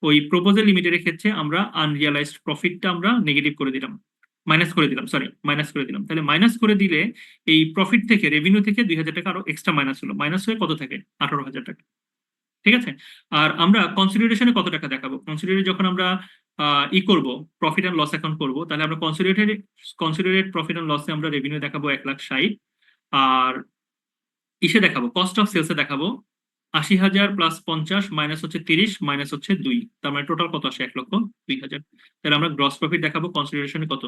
ওই প্রপোজাল লিমিটেডের ক্ষেত্রে আমরা আনরিয়ালাইজড প্রফিটটা আমরা নেগেটিভ করে দিলাম, মাইনাস করে দিলাম, সরি মাইনাস করে দিলাম। তাহলে মাইনাস করে দিলে এই প্রফিট থেকে রেভিনিউ থেকে 2,000 টাকা আরো এক্সট্রা মাইনাস হলো, মাইনাস হয়ে কত থাকে 18,000 টাকা। ঠিক আছে, আর আমরা কনসিডারেশনে কত টাকা দেখাবো, কনসিডারে যখন আমরা ই করব প্রফিট অ্যান্ড লস অ্যাকাউন্ট করবো, তাহলে আমরা কনসিডারেট প্রফিট অ্যান্ড লসে আমরা রেভিনিউ দেখাবো 1,60,000, আর ইসে দেখাবো কস্ট অফ সেলসে দেখাবো 80,000 প্লাস 50 মাইনাস হচ্ছে 30 মাইনাস হচ্ছে 2, তার মানে টোটাল কত আসে 1,02,000। তাহলে আমরা গ্রস প্রফিট দেখাবো কনসিডারেশনে কত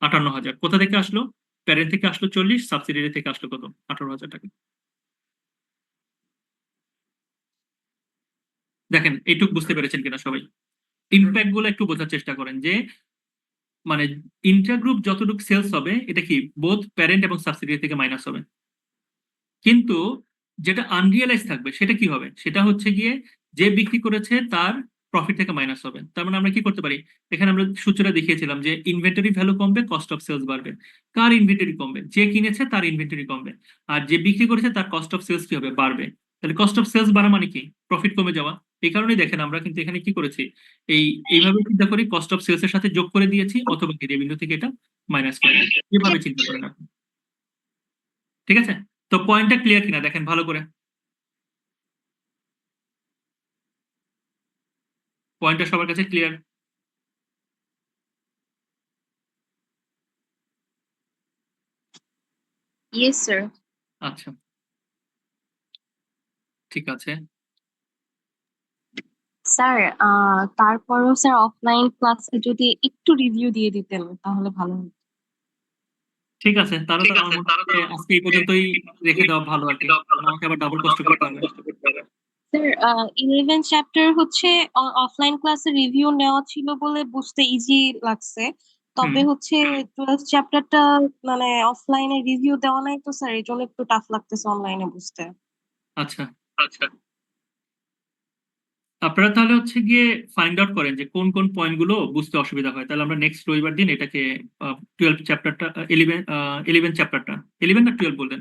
58,000। কোথা থেকে আসলো, প্যারেন্ট থেকে আসলো 40, সাবসিডিয়ারি থেকে আসলো কত 18,000 টাকা। দেখেন এইটুক বুঝতে পেরেছেন কিনা সবাই, ইম্প্যাক্ট গুলো একটু বোঝার চেষ্টা করেন, যে মানে ইন্টারগ্রুপ যতটুকু সেলস হবে এটা কি বোথ প্যারেন্ট এবং সাবসিডিয়ারি থেকে মাইনাস হবে, কিন্তু যেটা আনরিয়ালাইজ থাকবে সেটা কি হবে, সেটা হচ্ছে গিয়ে যে বিক্রি করেছে তার প্রফিট থেকে মাইনাস হবে। তার মানে আমরা কি করতে পারি, এখানে আমরা সূত্রটা দেখিয়েছিলাম যে ইনভেন্টরি ভ্যালু কমবে, কস্ট অফ সেলস বাড়বে। কার ইনভেন্টরি কমবে, যে কিনেছে তার ইনভেন্টরি কমবে, আর যে বিক্রি করেছে তার কস্ট অফ সেলস কি হবে, বাড়বে। তাহলে কস্ট অফ সেলস বাড়া মানে কি, প্রফিট কমে যাওয়া। এই কারণেই দেখেন আমরা কিন্তু এখানে কি করেছি, এইভাবে চিন্তা করি, কস্ট অফ সেলস এর সাথে যোগ করে দিয়েছি, অথবা কি রেভিনিউ থেকে এটা মাইনাস করে দিয়েছি, এভাবে চিন্তা করেন আপনি। ঠিক আছে, তো পয়েন্টটা ক্লিয়ার কিনা দেখেন ভালো করে, পয়েন্টটা সবার কাছে ক্লিয়ার? Yes sir. আচ্ছা, ঠিক আছে। স্যার তারপরও স্যার অফলাইন ক্লাসে যদি একটু রিভিউ দিয়ে দিতেন তাহলে ভালো হতো। ঠিক আছে, তাহলে তো আমার মনে হয় আজকে এই পর্যন্তই রেখে দেওয়া ভালো আর কি, কারণ আমাকে আবার ডাবল কষ্ট করতে হবে। স্যার 11 চ্যাপ্টার হচ্ছে অফলাইন ক্লাসে রিভিউ নেওয়া ছিল বলে বুঝতে ইজি লাগছে, তবে হচ্ছে 12 চ্যাপ্টারটা মানে অফলাইনে রিভিউ দেওয়া নাই তো স্যার, এই জন্য একটু টাফ লাগতেছে অনলাইনে বুঝতে। আচ্ছা আচ্ছা, আপনারা তাহলে হচ্ছে গিয়ে ফাইন্ড আউট করেন যে কোন কোন পয়েন্ট গুলো বুঝতে অসুবিধা হয়, তাহলে আমরা নেক্সট রবিবার দিন এটাকে 12 চ্যাপ্টারটা 11 চ্যাপ্টারটা 11 না 12 বললেন?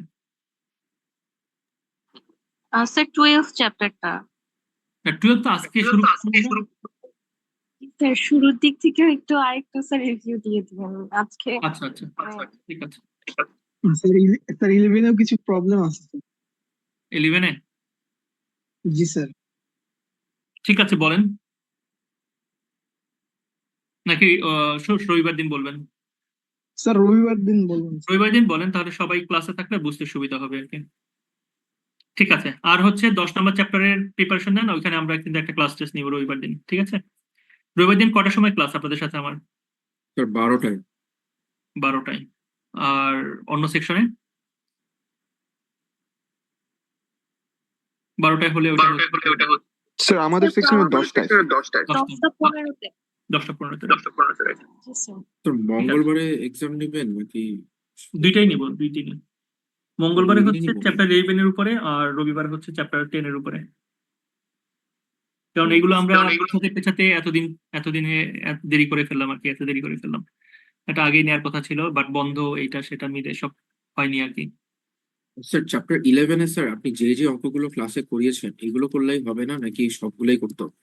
স্যার 12 চ্যাপ্টারটা। না 12 তো আজকে শুরু করছেন না? স্যার শুরুর দিক থেকে একটু আরেকটু স্যার রিভিউ দিয়ে দিবেন আজকে। আচ্ছা আচ্ছা, ঠিক আছে। স্যার 11 কিছু প্রবলেম আছে 11 এ জি স্যার। ঠিক আছে বলেন, নাকি রবিবার দিন বলবেন? স্যার রবিবার দিন বলুন। রবিবার দিন বলেন, তাহলে সবাই ক্লাসে থাকলে বুঝতে সুবিধা হবে আর কি। ঠিক আছে, আর হচ্ছে 10 নম্বর চ্যাপ্টারের প্রিপারেশন নেন, ওইখানে আমরা কিন্তু একটা ক্লাস টেস্ট নিব রবিবার দিন। ঠিক আছে, রবিবার দিন কটার সময় ক্লাস আপনাদের সাথে আমার? স্যার 12টায়। 12টায়। আর অন্য সেকশনে 12টায় হলে ওটা হচ্ছে স্যার আমাদের সেকশনে 10টায় 10টা 15-তে। 10টা 15তে জি স্যার। তো মঙ্গলবারে এক্সাম নেবেন নাকি? দুইটাই নিব, দুইটাই নিব। মঙ্গলবারে দুই হচ্ছে দিনই নিবো। চ্যাপ্টার 11 এর উপরে আর রবিবার হচ্ছে চ্যাপ্টার 10 এর উপরে। কারণ এগুলো আমরা পেছাতে পেছাতে এতদিনে দেরি করে ফেললাম আর কি, এত দেরি করে ফেললাম। এটা আগেই নেওয়ার কথা ছিল, বাট বন্ধ এইটা সেটা মিলে সব হয়নি আর কি। স্যার চ্যাপ্টার 11 স্যার আপনি যে অঙ্কগুলো ক্লাসে করিয়েছেন এগুলো করলেই হবে না নাকি সবগুলোই করতে হবে?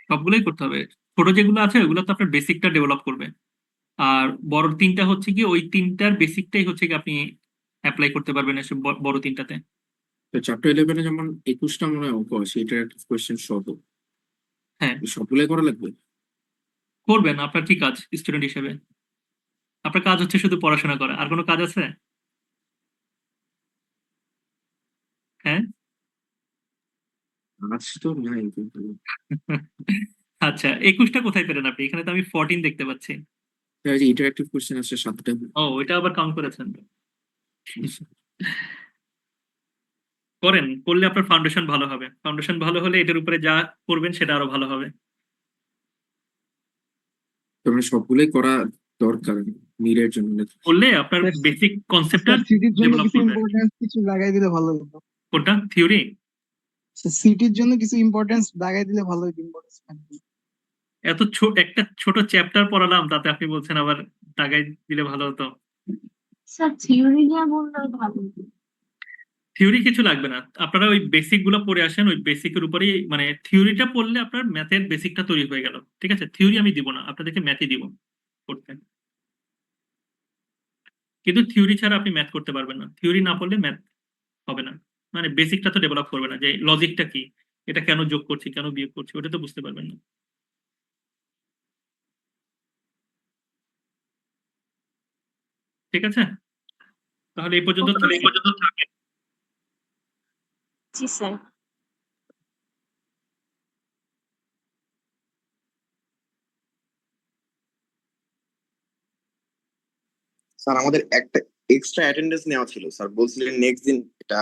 সবগুলোই করতে হবে। ছোট যেগুলো আছে ওগুলো তো আপনার বেসিকটা ডেভেলপ করবে, আর বড় তিনটা হচ্ছে কি ওই তিনটার বেসিকটাই হচ্ছে কি আপনি অ্যাপ্লাই করতে পারবেন এসব বড় তিনটাতে। তো চ্যাপ্টার 11 যেমন 21টা মনে হয় অঙ্ক আছে, এটার একটা কোয়েশ্চেন সহ হ্যাঁ, এই সবগুলোই করা লাগবে? করবেন। আপনার কি কাজ স্টুডেন্ট হিসেবে? আপনার কাজ হচ্ছে শুধু পড়াশোনা করা, আর কোনো কাজ আছে? হ্যাঁ। আজ তো নাই কিন্তু। আচ্ছা, 21টা কোথায় পেলেন আপনি? এখানে তো আমি 14 দেখতে পাচ্ছি। স্যার যে ইন্টারঅ্যাক্টিভ কোয়েশ্চেন আছে 7টা। ও, ওইটা আবার কাউন্ট করেছেন। করেন, করলে আপনার ফাউন্ডেশন ভালো হবে। ফাউন্ডেশন ভালো হলে এটার উপরে যা করবেন সেটা আরো ভালো হবে। তো মানে সবগুলোই করা দরকার মিরের জন্য নাকি? করলে আপনার Yes. বেসিক কনসেপ্টটা স্যার সিটির জন্য ডেভেলপ কিছু করবে। ইম্পর্টেন্স কিছু লাগাই দিলে ভালো হতো। কোনটা? থিওরি? সিটির জন্য কিছু ইম্পর্টেন্স লাগাই দিলে ভালো হতো। ইম্পর্টেন্স এত একটা ছোট চ্যাপ্টার পড়ালাম, তাতে আপনি বলছেন আবার দাগাই দিলে ভালো হতো। স্যার থিওরি যা বললে ভালো। থিওরি কিছু লাগবে না, আপনারা ওই বেসিক গুলো পড়ে আসেন। ওই বেসিকের উপরেই মানে থিওরিটা পড়লে আপনার ম্যাথের বেসিকটা তৈরি হয়ে গেল। ঠিক আছে, থিওরি আমি দিব না, আপনাদেরকে ম্যাথই দিব করতে। কিন্তু থিওরি ছাড়া আপনি ম্যাথ করতে পারবেন না। থিওরি না পড়লে ম্যাথ হবে না। মানে বেসিকটা তো ডেভেলপ করবে না, যে লজিকটা কি, এটা কেন যোগ করছি কেন বিয়োগ করছি, ওটা তো বুঝতে পারবেন না। ঠিক আছে, তাহলে এই পর্যন্ত থাকবে। জি স্যার। স্যার আমাদের একটা এক্সট্রা অ্যাটেন্ডেন্স নেওয়া ছিল, স্যার বলছিলেন নেক্সট দিন এটা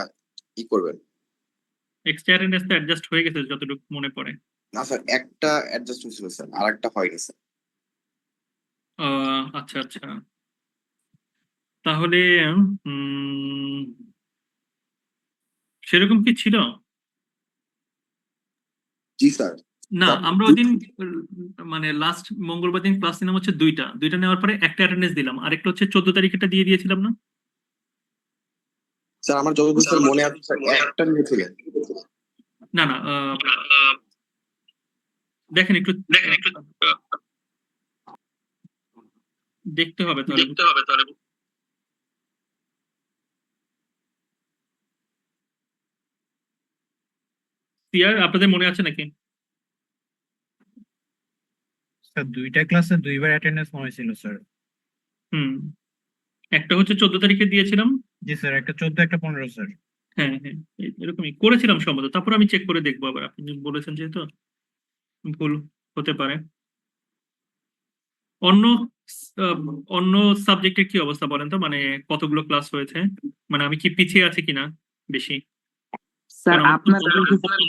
ই করবেন। এক্সট্রা অ্যাটেন্ডেন্স তো অ্যাডজাস্ট হয়ে গেছে যতটুকু মনে পড়ে। না স্যার, একটা অ্যাডজাস্ট হয়েছিল স্যার, আর একটা হয়নি স্যার। আচ্ছা আচ্ছা, তাহলে উম, সেরকম কি ছিল? জি স্যার। না, স্যার, আমরা ওই দিন মানে লাস্ট মঙ্গলবার দিন ক্লাস নিলাম হচ্ছে দুইটা নেওয়ার পরে একটা অ্যাটেন্ডেন্স দিলাম, আরেকটা হচ্ছে 14 তারিখেটা দিয়ে দিয়েছিলাম না? স্যার আমার যতদূর স্যার মনে আছে স্যার একটা নিয়েছিলেন। না না, দেখেন একটু দেখতে হবে তাহলে। সিআর আপনাদের মনে আছে নাকি? স্যার দুইটা ক্লাসে দুইবার অ্যাটেন্ডেন্স মনে ছিল স্যার। হুম, একটা হচ্ছে 14 তারিখে দিয়েছিলাম। জি স্যার, একটা 14 একটা 15 স্যার। হ্যাঁ হ্যাঁ, এরকমই করেছিলাম সম্ভবত। তারপর আমি চেক করে দেখবো আবার, আপনি বলেছেন যেহেতু ভুল হতে পারে। অন্য আহ, অন্য সাবজেক্টের কি অবস্থা বলেন তো, মানে কতগুলো ক্লাস হয়েছে, মানে আমি কি পিছিয়ে আছি কিনা বেশি? স্যার কারণ আমার তো আপনার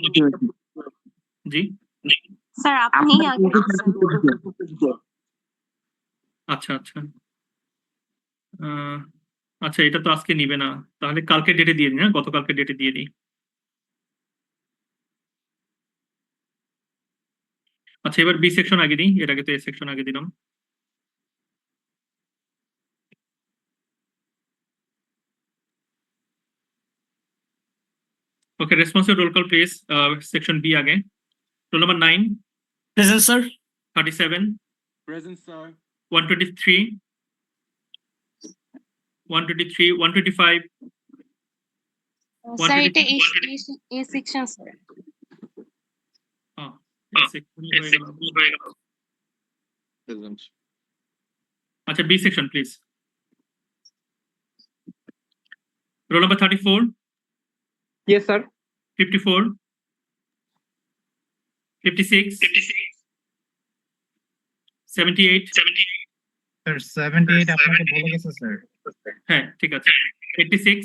জি স্যার আপনি আগে আচ্ছা আচ্ছা, আহ, আচ্ছা এটা তো আজকে নিবে না, তাহলে কালকে ডেটে দিয়ে দিই। হ্যাঁ, গতকালকে ডেটে দিয়ে দিই। আচ্ছা, এবার বি সেকশন আগে দিই, এর আগে তো এ সেকশন আগে দিলাম। Okay, responsive roll call please. Section B আগে। Roll number 9, present sir. 37, present sir. 123, 125, sir এটা 126। A section sir. হয়ে গেল। প্রেজেন্ট। আচ্ছা, B section please. Roll number 34, yes sir. 54, 56, 78। Sir 78 আপনাকে বলে গেছে স্যার। হ্যাঁ ঠিক আছে, 86।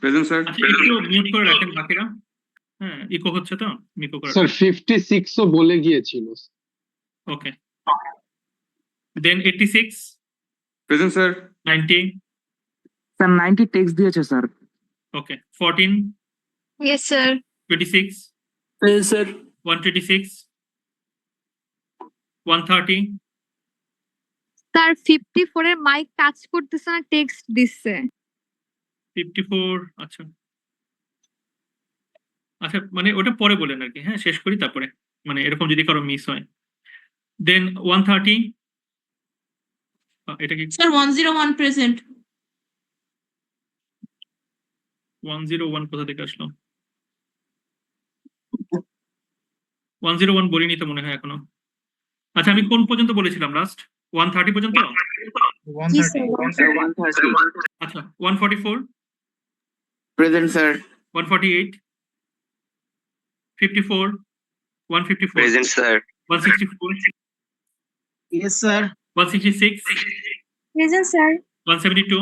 Present sir. আচ্ছা, একটু মিউট করে রাখেন বাকিরা। হ্যাঁ, ইকো হচ্ছে তো, ইকো করে। স্যার 56ও বলে গিয়েছিল। ওকে, দেন 86, প্রেজেন্ট স্যার 90, স্যার 90 টেক্সট দিয়েছে স্যার। ওকে, 14, ইয়েস স্যার 26, স্যার 126, 130, স্যার 54 এর মাইক টাচ করতেছে না, টেক্সট দিচ্ছে। 54, আচ্ছা আচ্ছা, মানে ওটা পরে বলেন আর কি, হ্যাঁ শেষ করি তারপরে, মানে এরকম যদি কারো মিস হয়। দেন 130, এটা কি স্যার 101 প্রেজেন্ট। 101 কোথা থেকে আসলো? 101 বলিনি তো মনে হয় এখনো। আচ্ছা, আমি কোন পর্যন্ত বলেছিলাম লাস্ট? 130 পর্যন্ত? 130 আচ্ছা, 144, present sir 148, 54, 154, present sir 164, yes sir 166, present sir 172,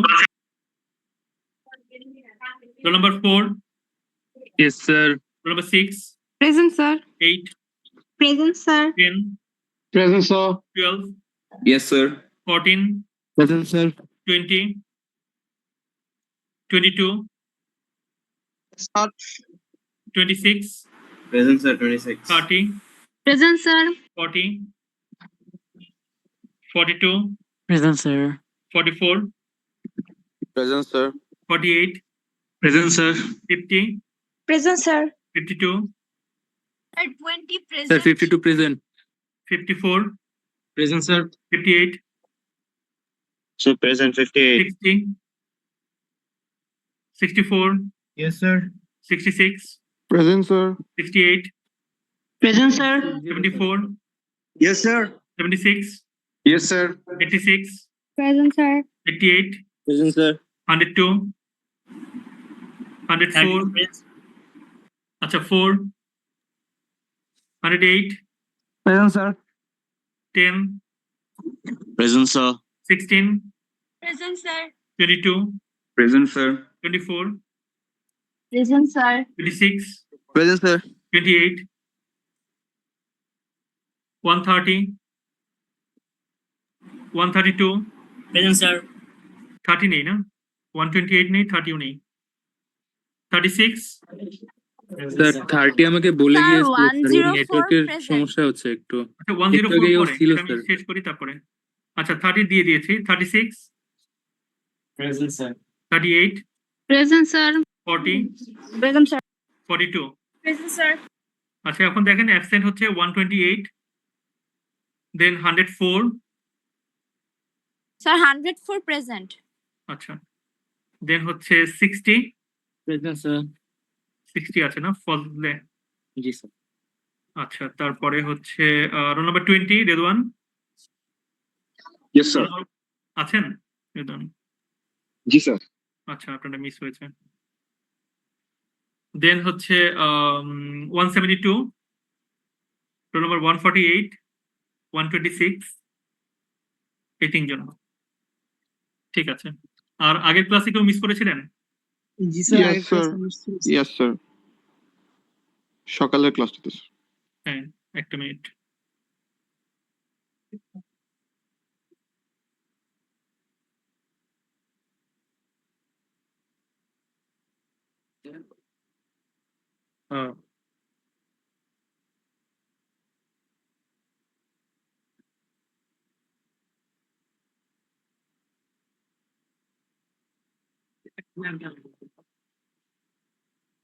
roll number 4, yes sir roll number 6, present sir 8, present sir 10, present sir 12, yes sir 14, present sir 20, 22, 26, present sir 26 30, present sir 40, 42, present sir 44, present sir 48, present sir 50, present sir 52, sir 20 sir present. 52 present 54, present sir 58, sir present 58 60, 64, yes sir 66, present sir 68, present sir 74, yes sir 76, yes sir 86, present sir 88, present sir 102, 104, আচ্ছা 4, 108, present sir 10, present sir 16, present sir 22, present sir 24, present sir 26, present sir 28, 130, 132, present sir 30 নেই না, 128 নেই, 30ও নেই, 36, sir 30 আমাকে বলে sir, গিয়েছিল sir, 104 নেটওয়ার্কের present। সমস্যা হচ্ছে একটু। আচ্ছা 104 আগেই ওর পরে, ছিল এটা আমি স্যার। শেষ করি তারপরে। আচ্ছা 30 দিয়ে দিয়েছি, 36, present sir 38, present sir 40, present sir 42। Present sir আচ্ছা এখন দেখেন অ্যাবসেন্ট হচ্ছে 128, দেন 104, স্যার 104 প্রেজেন্ট। আচ্ছা দেন হচ্ছে 60, প্রেজেন্ট স্যার 60 আছে না ফজলে? জি স্যার আচ্ছা তারপরে হচ্ছে roll number 20, Redwan yes sir আছেন? রেদওয়ান, জি স্যার আচ্ছা আপনারটা মিস হয়েছে। দেন হচ্ছে 172, রোল নাম্বার 148, 126, এই তিনজন। ঠিক আছে, আর আগের ক্লাসে কেউ মিস করেছিলেন? জি স্যার Yes, আগের sir. class আমি শুনছি। ইয়েস স্যার সকালের ক্লাসটাতে হ্যাঁ একটা মিনিট।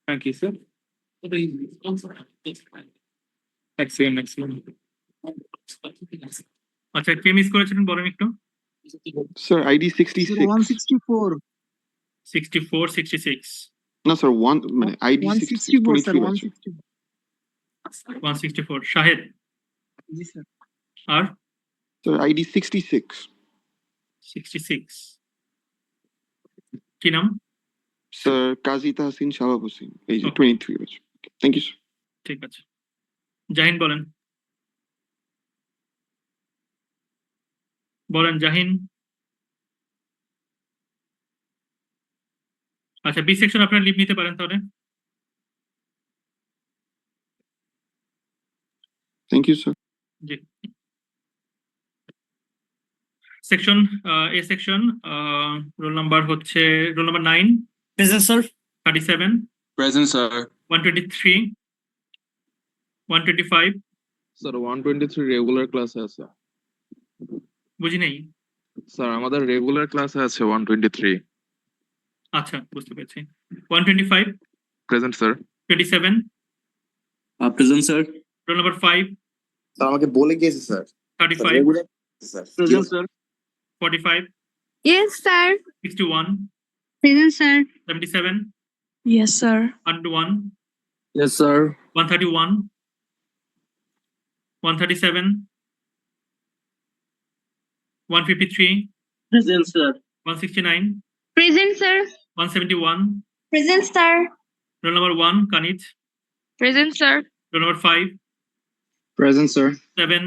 Thank you sir. এক সেকেন্ড আচ্ছা কে মিস করেছিলেন বলেন একটু? স্যার আইডি Sir, 66 164 64, 66, না স্যার ওয়ান মানে আইডি 164 স্যার 23 আছে 164 164 শাহেদ, জি স্যার আর স্যার আইডি 66 66 কি নাম? স্যার কাজী তাহসিন শাহাব হোসেন এই যে Okay. 23 আছে থ্যাংক ইউ স্যার ঠিক আছে, জাহিন বলেন। বলেন জাহিন। আচ্ছা বি সেকশন আপনারা লিভ নিতে পারেন তাহলে। Thank you sir. জি section A section roll number হচ্ছে roll number 9 present sir 37 present sir. 123 125 sir 123 regular ক্লাসে আছে। বুঝি নাই। স্যার আমাদের রেগুলার ক্লাসে আছে 123। আচ্ছা বুঝতে পেরেছি। 125 present sir. 27 present sir roll number 5 sir আমাকে বলে গিয়েছে sir. 35 regular sir. Present sir. 45 Yes, sir. 61 Present, sir. 77 Yes, sir. 101 yes sir. 131 137 153 present sir 169 Present, sir. 171 Present, sir. roll number 1 Kanit, Present, sir. roll number 5 present sir. 7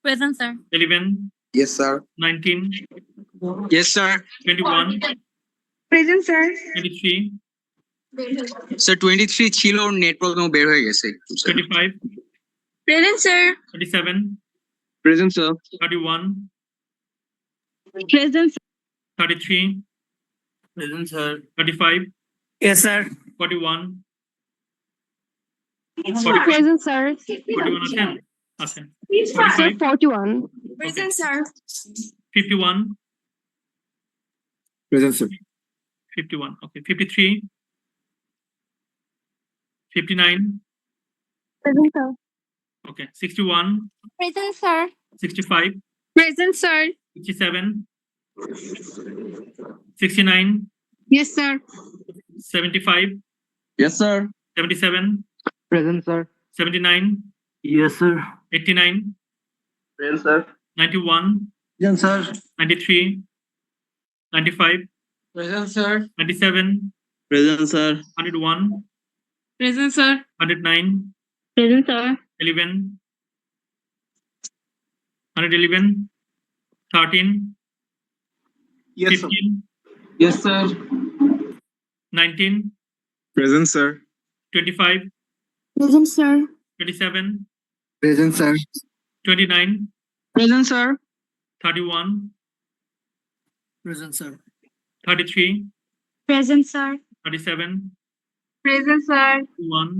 Present, sir. 11 yes sir. 19 yes sir. 21 Present, sir. 23 sir 23 ছিল, net problem বের হয়ে গেছে। 25 Present, sir. 27 present sir. 31 Present, 33 present sir 35 yes sir 41 Present, sir. 41 আছেন আছেন Sir, 45 41. Present, sir. 51 present sir. 51 okay 53 59 Present, sir. okay 61 Present, sir. 65 Present, sir. 67 69 Yes, sir. 75 yes sir. 77 present sir. 79 yes sir 89 present sir. 91 present sir. 93 95 present sir. 97 present sir 101 Present, sir. 109 Present, sir. 11 111 13 yes sir. 15 yes sir. 19 present sir. 25 Present, sir. 27 present sir. 29 present sir. 31 present sir 33 Present, sir. 37 Present, sir. 1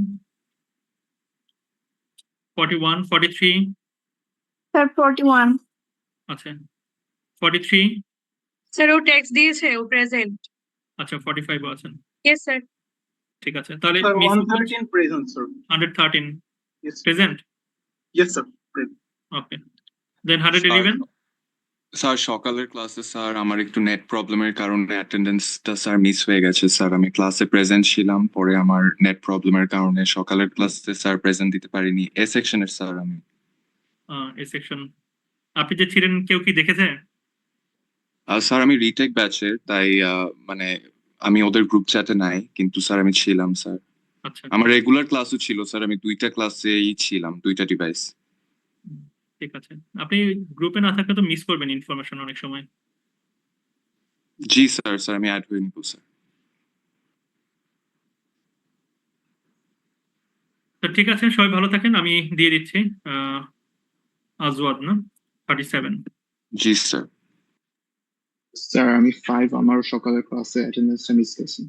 41 43 Sir, 41. আচ্ছা 43 sir ও text দিয়েছে ও present. আচ্ছা 45 ও আছেন yes sir. ঠিক আছে তাহলে sir miss 113 present sir. 113 yes present yes sir. Okay then 111 sir সকালের ক্লাসে sir আমার একটু নেট প্রবলেমের কারণে অ্যাটেন্ডেন্সটা স্যার মিস হয়ে গেছে স্যার। আমি ক্লাসে প্রেজেন্ট ছিলাম, পরে আমার নেট প্রবলেমের কারণে সকালের ক্লাসে স্যার প্রেজেন্ট দিতে পারিনি। এ সেকশনের স্যার আমি। এই সেকশন আপনি যে ছিলেন কেউ কি দেখেছে? স্যার আমি রিটেক ব্যাচের, তাই মানে আমি ওদের গ্রুপ চ্যাটে নাই, কিন্তু স্যার আমি ছিলাম স্যার। আচ্ছা আমার রেগুলার ক্লাসও ছিল স্যার, আমি দুইটা ক্লাসেই ছিলাম, দুইটা ডিভাইস। ঠিক আছে আপনি গ্রুপে না থাকলে তো মিস করবেন ইনফরমেশন অনেক সময়। জি স্যার, স্যার আমি অ্যাড হয়ে নিব স্যার। তো ঠিক আছে সবাই ভালো থাকেন, আমি দিয়ে দিচ্ছি আজওয়াদ না 37 জি স্যার। স্যার আমি 5 আমার সকালের ক্লাসে অ্যাটেন্ডেন্সটা মিস গেছে।